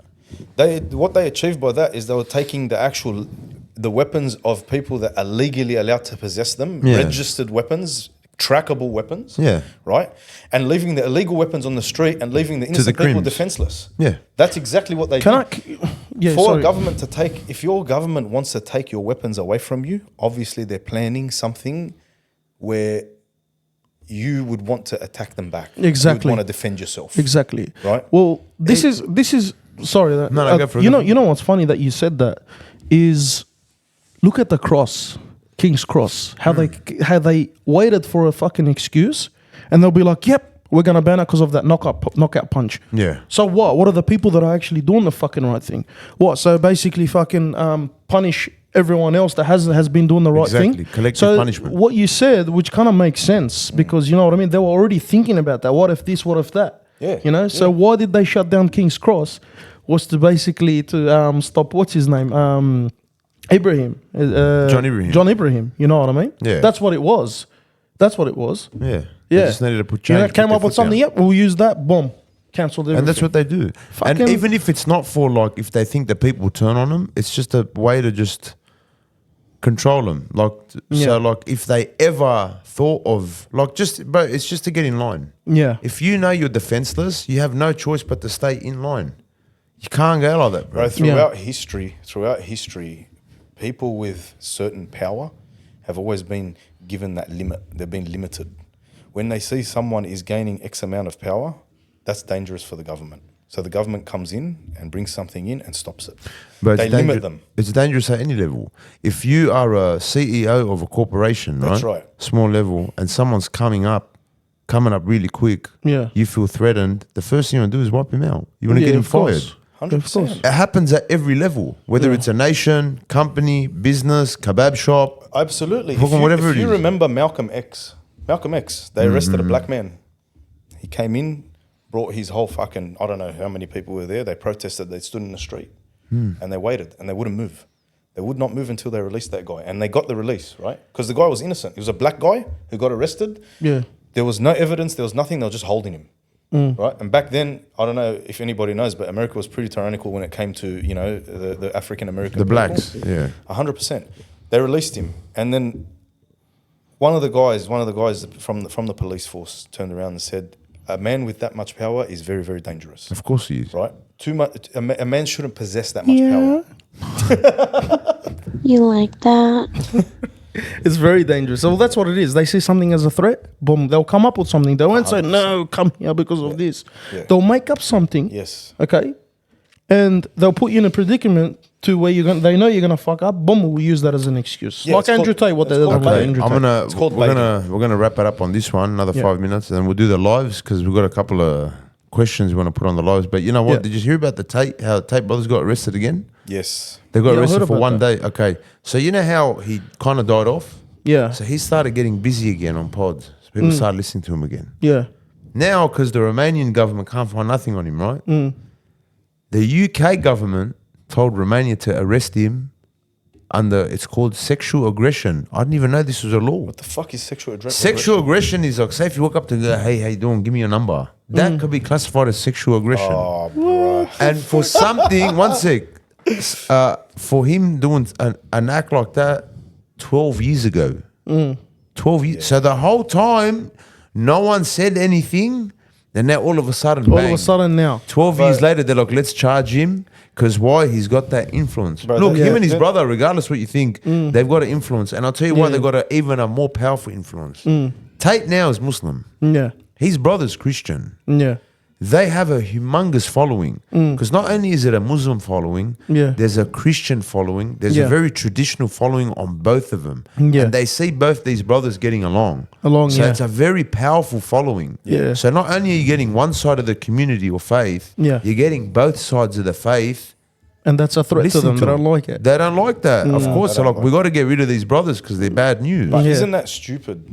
What they achieved by that is they were taking the weapons of people that are legally allowed to possess them, Yeah. registered weapons, trackable weapons, Yeah. right, and leaving the illegal weapons on the street and leaving the innocent people crims. defenseless. Yeah. That's exactly what they Can did. Yeah. For Sorry. a government to take, if your government wants to take your weapons away from you, obviously they're planning something where you would want to attack them back. Exactly. You would want to defend yourself. Exactly. Right. Well, this is sorry. That, No, go for it, you go know, for you know what's funny that you said that is, look at the cross, King's Cross. How they waited for a fucking excuse, and they'll be like, "Yep, we're gonna ban it because of that knockout punch." Yeah. So what? What are the people that are actually doing the fucking right thing? What? So basically, fucking punish everyone else that has been doing the right Exactly. thing. Collective punishment. What you said, which kind of makes sense, because you know what I mean, they were already thinking about that. What if this? What if that? Yeah, You know. So why did they shut down King's Cross? Was to basically to stop what's his name, Ibrahim, John Ibrahim. John Ibrahim. You know what I mean? Yeah. That's what it was. That's what it was. Yeah. They Yeah. just needed to put You know, change. came put up their with foot down. something. Yep, we'll use that. Boom, cancelled everything. And that's what they do. Fucking- And even if it's not for like, if they think that people turn on them, it's just a way to just control them. Like, Yeah. so like if they ever thought of, like just, bro, it's just to get in line. Yeah. If you know you're defenseless, you have no choice but to stay in line. You can't go like that, bro. Bro, throughout history, people with certain power have always been given that limit. They've been limited. When they see someone is gaining X amount of power, that's dangerous for the government. So the government comes in and brings something in and stops it. But They it's limit them. It's dangerous at any level. If you are a CEO of a corporation, That's right. Small level, and someone's coming up really quick, Yeah. you feel threatened, the first thing you want to do is wipe him out. You want to Yeah, get him of course. fired. 100%. It happens at every level, whether it's a nation, company, business, kebab shop. Absolutely. Fucking whatever if it you is. remember Malcolm X, they arrested a black man. He came in, brought his whole fucking, I don't know how many people were there. They protested, they stood in the street and they waited and they wouldn't move. They would not move until they released that guy. And they got the release, right? Because the guy was innocent. He was a black guy who got arrested. Yeah. There was no evidence, there was nothing, they were just holding him. Right? And back then, I don't know if anybody knows, but America was pretty tyrannical when it came to, you know, the African American The people. blacks, yeah. 100%. They released him. And then one of the guys from the police force turned around and said, a man with that much power is very, very dangerous. Of course he is. Right? Too much. A man shouldn't possess that much power. You like that? It's very dangerous. So that's what it is. They see something as a threat, boom, they'll come up with something. They won't say, no, come here because of this. Yeah. They'll make up something. Yes. Okay. And they'll put you in a predicament to where they know you're gonna fuck up. Boom, we'll use that as an excuse. Yeah, like it's Andrew called- Tate, what it's they did called with baiting. Andrew Tate. It's called we're baiting. gonna wrap it up on this one, another Yeah. 5 minutes, and then we'll do the lives because we've got a couple of questions we want to put on the lives. But you know what? Yeah. Did you hear about the Tate? How Tate brothers got arrested again? Yes. They got Yeah, I arrested heard for about 1 that. day. Okay, so you know how he kind of died off. Yeah. So he started getting busy again on pods. So people started listening to him again. Yeah. Now, because the Romanian government can't find nothing on him, right? The UK government told Romania to arrest him under, it's called sexual aggression. I didn't even know this was a law. What the fuck is sexual aggression? Sexual aggression is like, say if you walk up to the, hey, how you doing? Give me your number. That could be classified as sexual aggression. Oh, bro. And for something, one sec, for him doing an act like that 12 years ago. 12 years. So the whole time, no one said anything. And now all of a sudden, All bang. of a sudden now. 12 years later, they're like, let's charge him. Because why? He's got that influence. Bro, Look, that- him and his that- brother, regardless what you think, they've got an influence. And I'll tell you why, Yeah. they've got even a more powerful influence. Tate now is Muslim. Yeah. His brother's Christian. Yeah. They have a humongous following. Because not only is it a Muslim following, Yeah. there's a Christian following. There's Yeah. a very traditional following on both of them. Yeah. And they see both these brothers getting along. So Yeah. it's a very powerful following. Yeah. So not only are you getting one side of the community or faith, Yeah. you're getting both sides of the faith. And that's a threat to Listen them. They them. don't like it. They don't like that. Of course. So don't like, like we got to get rid of these brothers because they're bad news. But Yeah. isn't that stupid?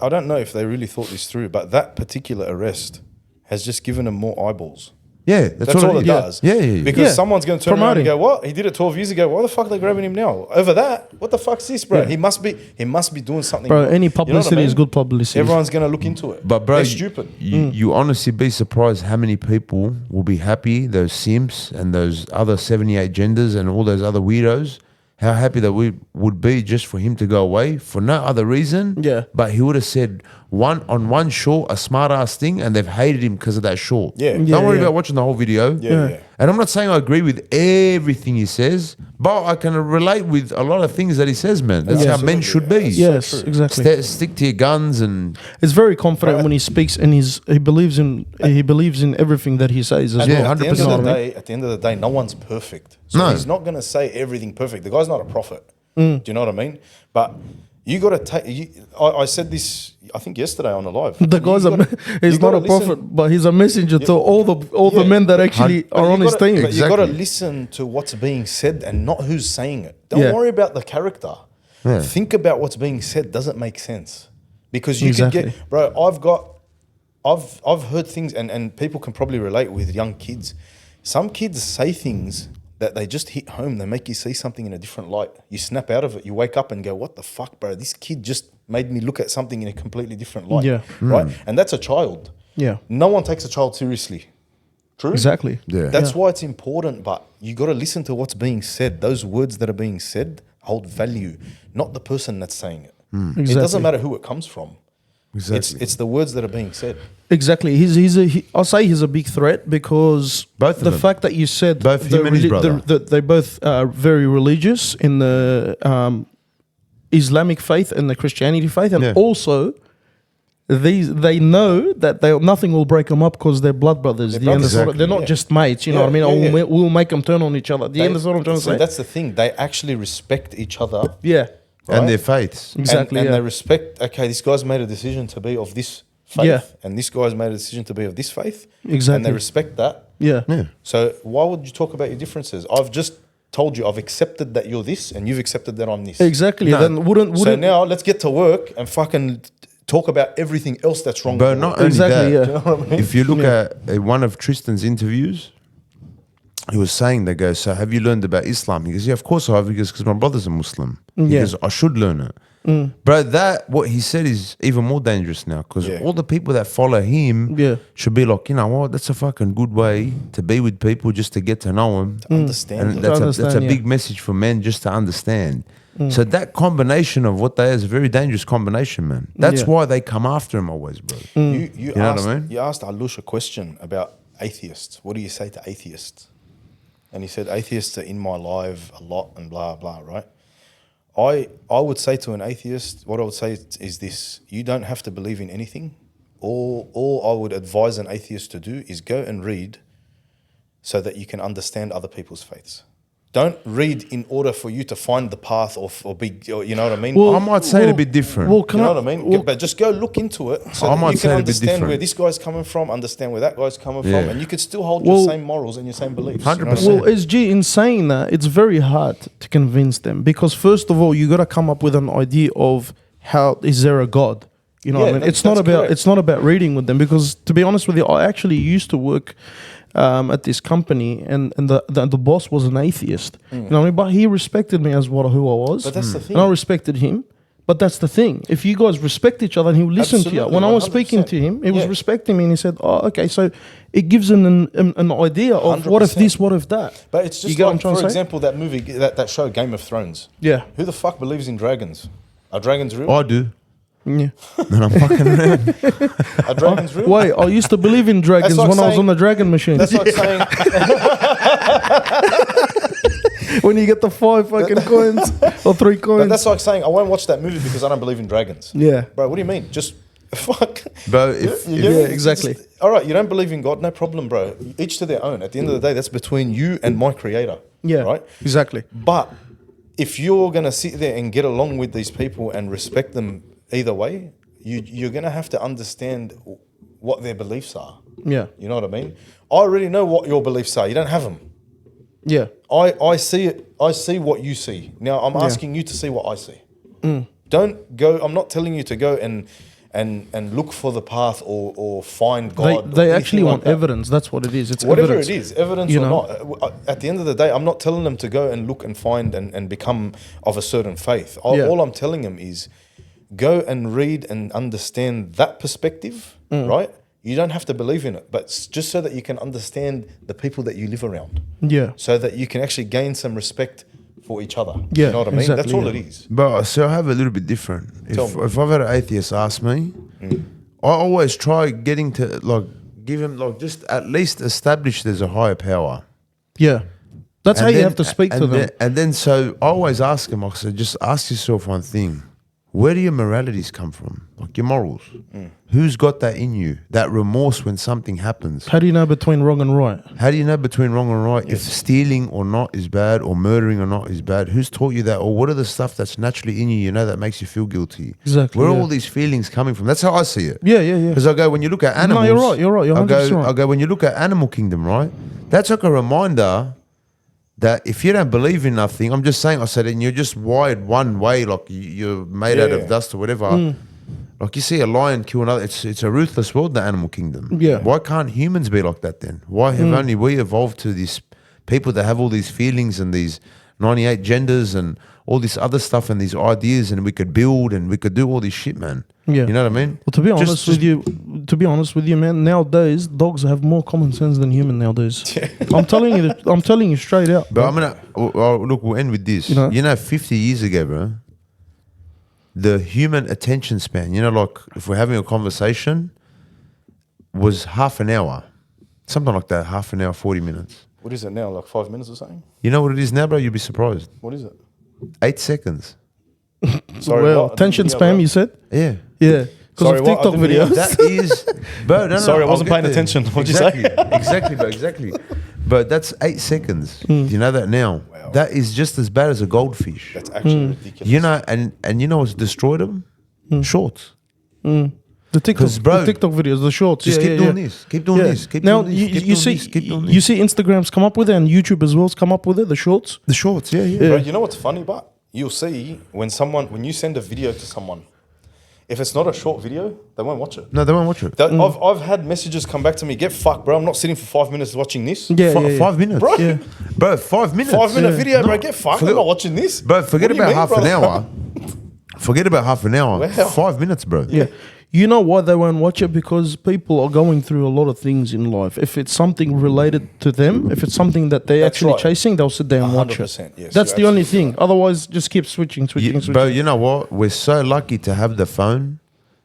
I don't know if they really thought this through, but that particular arrest has just given them more eyeballs. Yeah, That's all it is. does. Yeah. Because Yeah. someone's going to turn around Promoting. and go, "What? He did it 12 years ago. Why the fuck are they grabbing him now?" Over that, what the fuck's this, bro? Yeah. He must be doing something. Bro, wrong. any You know what I publicity is mean? good publicity. Everyone's going to look into it. But bro, they're stupid. You honestly be surprised how many people will be happy, those simps and those other 78 genders and all those other weirdos, how happy that we would be just for him to go away for no other reason. Yeah. But he would have said one short, a smart ass thing, and they've hated him because of that short. Yeah. Don't Yeah, worry yeah. about watching the whole video. Yeah. And I'm not saying I agree with everything he says, but I can relate with a lot of things that he says, man. That's how men Absolutely. should be. Yes, so true. exactly. Stick to your guns and It's very confident when he speaks, and he believes in everything that he says as And Yeah, well. at the end 100%. of the day, no one's perfect. So No. he's not going to say everything perfect. The guy's not a prophet. Do you know what I mean? But You got to take. I said this, I think yesterday on the live. The guy's he's not a prophet, but he's a messenger to all the men that actually But are you on his gotta- team. But you got to Exactly. listen to what's being said and not who's saying it. Don't Yeah. worry about the character. Yeah. Think about what's being said. Doesn't make sense because you Exactly. could get, bro. I've heard things, and people can probably relate with young kids. Some kids say things that they just hit home. They make you see something in a different light. You snap out of it. You wake up and go, "What the fuck, bro? This kid just made me look at something in a completely different light." Yeah. Right. And that's a child. Yeah, No one takes a child seriously. True. exactly. Yeah. That's why it's important, but you got to listen to what's being said. Those words that are being said hold value, not the person that's saying it. It doesn't Exactly. matter who it comes from. Exactly. It's the words that are being said. Exactly. I'll say he's a big threat because Both of the them. fact that you said Both him and his brother. they both are very religious in the Islamic faith and the Christianity faith, and Yeah. also they know that nothing will break them up because they're blood brothers. They're The end brothers. of they're not Yeah. just mates. You know Yeah, what I mean? yeah, Or yeah. we'll make them turn on each other. The end is what I'm trying to So say. that's the thing. They actually respect each other. Yeah. And right? their faiths. Exactly. And yeah. they respect, okay, this guy's made a decision to be of this faith. Yeah. And this guy's made a decision to be of this faith. And Exactly. they respect that. yeah. Yeah. So why would you talk about your differences? I've just told you I've accepted that you're this and you've accepted that I'm this. Exactly. No. Then wouldn't So now let's get to work and fucking talk about everything else that's wrong But with not the only Exactly, that, yeah. You know what I mean? if you look at one of Tristan's interviews, he was saying, they go, so have you learned about Islam? He goes, yeah, of course I have. He goes, because my brother's a Muslim. He Yeah. goes, I should learn it. Bro, what he said is even more dangerous now because Yeah. all the people that follow him Yeah. should be like, you know what, that's a fucking good way to be with people, just to get to know them. Understand. And it. that's understand, a yeah. big message for men just to understand. So that combination of what they are is a very dangerous combination, man. That's Yeah. why they come after him always, bro. You know asked, what I mean? You asked Alush a question about atheists. What do you say to atheists? And he said, atheists are in my life a lot and blah, blah, right? I would say to an atheist, what I would say is this: you don't have to believe in anything. All I would advise an atheist to do is go and read so that you can understand other people's faiths. Don't read in order for you to find the path or be, or, you know what I mean? I might say it a bit different. Well, You can know I, what I mean? well, But just go look into it so I that might you say can it a bit understand where different. this guy's coming from, understand where that guy's coming Yeah. from, and you could still hold Well- your same morals and your same beliefs. You know what I 100%. mean? Well, SG, in saying that, it's very hard to convince them because first of all, you got to come up with an idea of how is there a God? You know Yeah, what I mean? that- It's not that's about correct. it's not about reading with them because to be honest with you, I actually used to work at this company and the boss was an atheist. You know what I mean? But he respected me as who I was. But that's the thing. And I respected him. But that's the thing. If you guys respect each other and he will listen to you. Absolutely, When I was speaking 100%. to him, he was Yeah. respecting me and he said, oh, okay, so it gives him an idea of what if 100%. this, what if that. But it's You just get what I'm like, trying for to say? example, that movie, that show, Game of Thrones. Yeah. Who the fuck believes in dragons? Are dragons real? I do. Yeah. And I'm fucking around. Are dragons real? Wait, I used to believe in dragons like when I was saying- on the dragon machine. That's like saying, When you get the 5 fucking coins or 3 but coins. that's like saying, I won't watch that movie because I don't believe in dragons. Yeah. Bro, what do you mean? Just fuck. Bro, if, You if- get me? Yeah, It's exactly. just- all right, you don't believe in God, no problem, bro. Each to their own. At the end of the day, that's between you and my creator. Yeah. Right? Exactly. But if you're going to sit there and get along with these people and respect them either way, you're going to have to understand what their beliefs are. Yeah. You know what I mean? I already know what your beliefs are. You don't have them. Yeah. I see it. I see what you see. Now I'm asking you to see what I see. Don't go. I'm not telling you to go and look for the path or find God. They or actually anything want like that. evidence. That's what it is. It's Whatever evidence. it is, evidence You or know? not. At the end of the day, I'm not telling them to go and look and find and become of a certain faith. Yeah. All I'm telling them is go and read and understand that perspective, right? You don't have to believe in it, but just so that you can understand the people that you live around, Yeah. so that you can actually gain some respect for each other. Yeah, You know what I mean? That's exactly, all yeah. it is. But so I have a little bit different. Tell If me. if I've had an atheist ask me, I always try getting to like give him like just at least establish there's a higher power. Yeah. That's And how you then- have to speak to and them. then- and then so I always ask him, I said, just ask yourself one thing. where do your moralities come from? Like your morals. Who's got that in you? That remorse when something happens. How do you know between wrong and right? How do you know between wrong and right? If stealing or not is bad, or murdering or not is bad, who's taught you that? Or what are the stuff that's naturally in you, you know, that makes you feel guilty? Exactly, Where are yeah. all these feelings coming from? That's how I see it. Yeah, yeah, yeah. Because I go, when you look at animals. No, you're right. You're 100% right. I go, when you look at Animal Kingdom, right? That's like a reminder that if you don't believe in nothing, I'm just saying, I said, and you're just wired one way, like you're made out of dust or whatever. Like you see a lion kill another, it's a ruthless world, the Animal Kingdom. Yeah. Why can't humans be like that then? Why have only we evolved to these people that have all these feelings and these 98 genders and all this other stuff and these ideas, and we could build and we could do all this shit, man. Yeah. You know what I mean? Well, to be honest with you, man, nowadays dogs have more common sense than human nowadays. I'm telling you straight out. But I'm gonna look. We'll end with this. You know? 50 years ago, bro, the human attention span. You know, like if we're having a conversation, was half an hour, something like that. Half an hour, 40 minutes. What is it now? Like 5 minutes or something? You know what it is now, bro? You'd be surprised. What is it? 8 seconds. Sorry, Well, what? attention Yeah, spam, what? you said? Yeah. Yeah. Because Sorry, of what? I TikTok didn't hear videos. That is, bro. No, Sorry, I I'll wasn't get paying there. attention. What'd you say? Exactly, bro. Exactly. But that's 8 seconds. Do you know that now? Wow. That is just as bad as a goldfish. That's actually ridiculous. You know, and you know what's destroyed them? Shorts. The TikTok, 'Cause, bro, the TikTok videos, the shorts. Just yeah, keep yeah, doing yeah. this. Keep doing Yeah. this. Keep Now doing this. Keep you doing see, this. Keep doing you this. see Instagram's come up with it and YouTube as well's come up with it. The shorts. The shorts, yeah. Bro, you know what's funny, but you'll see when you send a video to someone, if it's not a short video, they won't watch it. No, they won't watch it. I've had messages come back to me, get fucked, bro. I'm not sitting for 5 minutes watching this. Yeah, yeah, yeah. 5 minutes. Bro, Yeah. Bro, 5 minutes. 5 minute video, bro. No, Get fucked. forget- I'm not watching this. Bro, forget What do you about mean, half an brother? hour. Forget about half an hour. Wow. 5 minutes, bro. Yeah. You know why they won't watch it? Because people are going through a lot of things in life. If it's something related to them, if it's something that they're That's actually right. chasing, they'll sit there and watch it. 100%, yes, That's you're the only absolutely thing. Otherwise, just keep switching. Bro, you know what? We're so lucky to have the phone,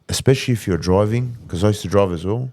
especially if you're driving, because I used to drive as well.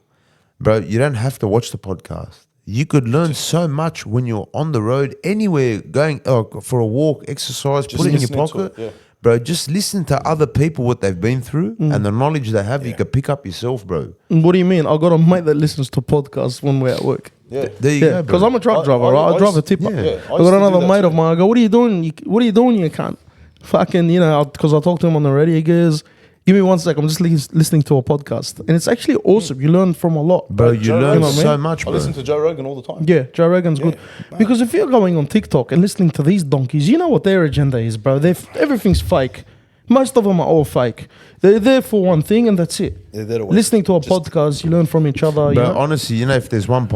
Bro, you don't have to watch the podcast. You could learn so much when you're on the road, anywhere, going for a walk, exercise, put it in your listening to pocket. it, yeah. Bro, just listen to other people, what they've been through, and the knowledge they have, you can pick up yourself, bro. What do you mean? I got a mate that listens to podcasts when we're at work. Yeah. There you Yeah, go, because bro. I'm a truck I- driver, I- right? I I drive a used- tipper. yeah, I I used got to do another that mate too. of mine. I go, what are you doing? What are you doing? You can't fucking, because I talked to him on the radio. He goes, give me 1 sec. I'm just listening to a podcast. And it's actually awesome. You learn from a lot. Bro, you Joe learn Rogan, you know what I so mean? much, I bro. listen to Joe Rogan all the time. Yeah, Joe Rogan's good. Because if you're going on TikTok and listening to these donkeys, you know what their agenda is, bro. Everything's fake. Most of them are all fake. They're there for one thing and that's it. Yeah, they're the ones. Listening to a podcast, you learn from each other. You But know? honestly, if there's one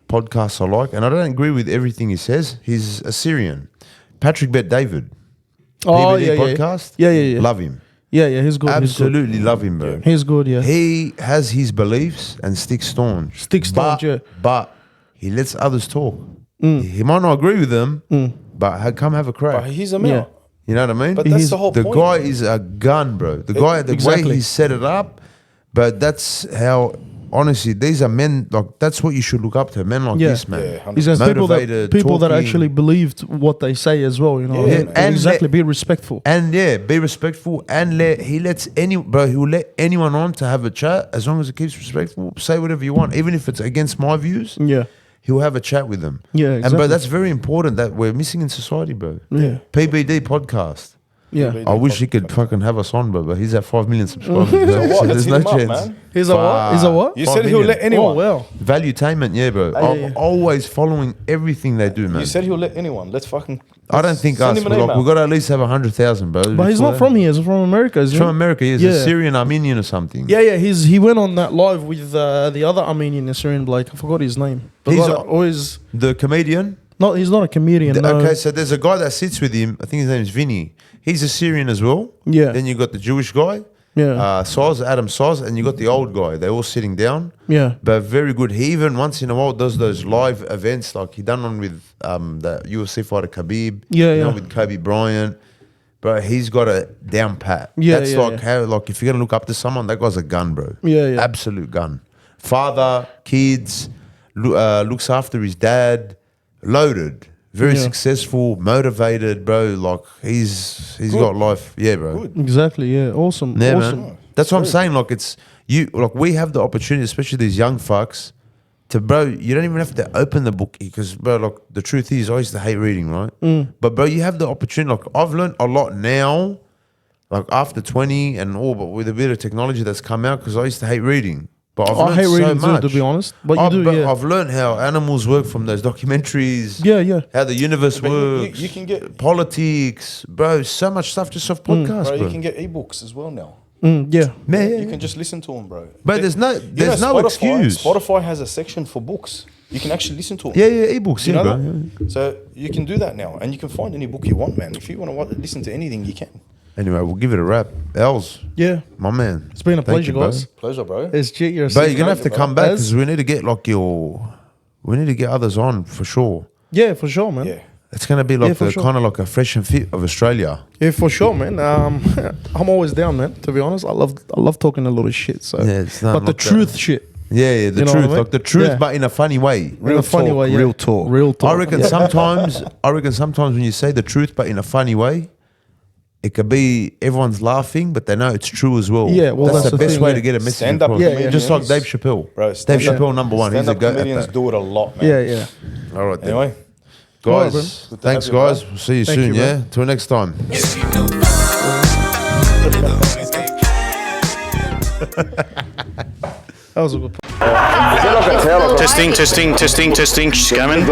podcast I like, and I don't agree with everything he says, he's a Syrian. Patrick Bet David. PBD podcast. Yeah. Love him. Yeah, he's good. Absolutely love him, bro. He's good, yeah. He has his beliefs and sticks staunch. Staunch, yeah. But he lets others talk. He might not agree with them, but come have a crack. But he's a male. Yeah. You know what I mean? But that's the whole point. guy is a gun, bro. The way exactly. he set it up, but that's how. Honestly, these are men. Like that's what you should look up to. Men like Yeah. this, man. Yeah, 100%. He's got Motivated, people that talking. actually believed what they say as well, you know. Yeah, and man. And exactly, be respectful. And be respectful, and he lets he'll let anyone on to have a chat as long as it keeps respectful. Say whatever you want, even if it's against my views. Yeah. He'll have a chat with them. Yeah, And bro, exactly. that's very important that we're missing in society, bro. Yeah. PBD podcast. Yeah. PBD I wish he could podcast. fucking have us on, but he's at 5 million subscribers. bro. So what? Let's There's hit no him up, chance. man. He's a what? He's a what? You 5 said he'll million. let anyone. Oh, well. Valuetainment, yeah, bro. yeah, I'm yeah. always following everything they do, man. You said he'll let anyone. Let's fucking. I don't think send us. him an email. We've got to at least have 100,000, bro. But he's not from here. He's from America, isn't He's he? from America. He's Yeah. a Syrian Armenian or something. Yeah. He went on that live with the other Armenian Syrian bloke. I forgot his name. The He's guy a- that always. The comedian. No, he's not a comedian. No. Okay, so there's a guy that sits with him. I think his name is Vinny. He's a Syrian as well. Yeah. Then you got the Jewish guy, Yeah. Adam Soz, and you got the old guy. They're all sitting down. Yeah. But very good. He even once in a while does those live events, like he done one with the UFC fighter Khabib. Yeah, you know, yeah. with Kobe Bryant. Bro, he's got a down pat. Yeah, That's yeah, like yeah. how, like if you're gonna look up to someone, that guy's a gun, bro. Yeah, yeah. Absolute gun. Father, kids, looks after his dad. Loaded. very Yeah. successful, motivated, bro. Like he's got life. Yeah, bro. Good. Exactly. Yeah. Awesome. Yeah, awesome. man. That's what I'm saying. Like it's you. Like we have the opportunity, especially these young fucks, to bro. You don't even have to open the book because, bro. Like the truth is, I used to hate reading, right? But bro, you have the opportunity. Like I've learned a lot now, like after 20 and all, but with a bit of technology that's come out, because I used to hate reading. But I've I learned hate so reading much. too, to be honest. But you do, But yeah. I've learned how animals work from those documentaries. Yeah, yeah. How the universe But works. you can get, politics, bro. So much stuff just off podcasts, bro. bro. You can get ebooks as well now. Yeah. Man, You can just listen to them, bro. but there's no Spotify, excuse. Spotify has a section for books. You can actually listen to them. Yeah, ebooks, You yeah, know bro. that? So you can do that now, and you can find any book you want, man. If you want to listen to anything, you can. Anyway, we'll give it a wrap. Els, Yeah. my man. It's been a Thank pleasure, you, bro. guys. Pleasure, bro. It's Jit, you're a But sick you're gonna have to bro. come back As- because we need to get we need to get others on for sure. Yeah, for sure, man. Yeah. It's gonna be like for sure. kind of like a fresh and fit of Australia. Yeah, for sure, man. I'm always down, man. To be honest, I love talking a lot of shit. So, Yeah, it's not but the like that. truth, shit. Yeah, the You know what truth, I mean? like the truth, Yeah. but in a funny way. In a funny way, yeah. real talk. Real talk. I reckon sometimes when you say the truth, but in a funny way, it could be everyone's laughing, but they know it's true as well. Yeah, well, that's that's the the best thing, way yeah. to get a message Stand-up across. comedians- Just like Dave Chappelle. Bro, Dave stand-up- Chappelle, number one. He's a Stand-up go. comedians do it a lot, man. Yeah, yeah. All right, then. Anyway, guys. All right, Thanks, have you, guys. bro. We'll see you Thank soon. you, Yeah. Till next time. That was a good. Testing, scamming.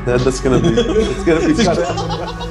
That's gonna be cut out.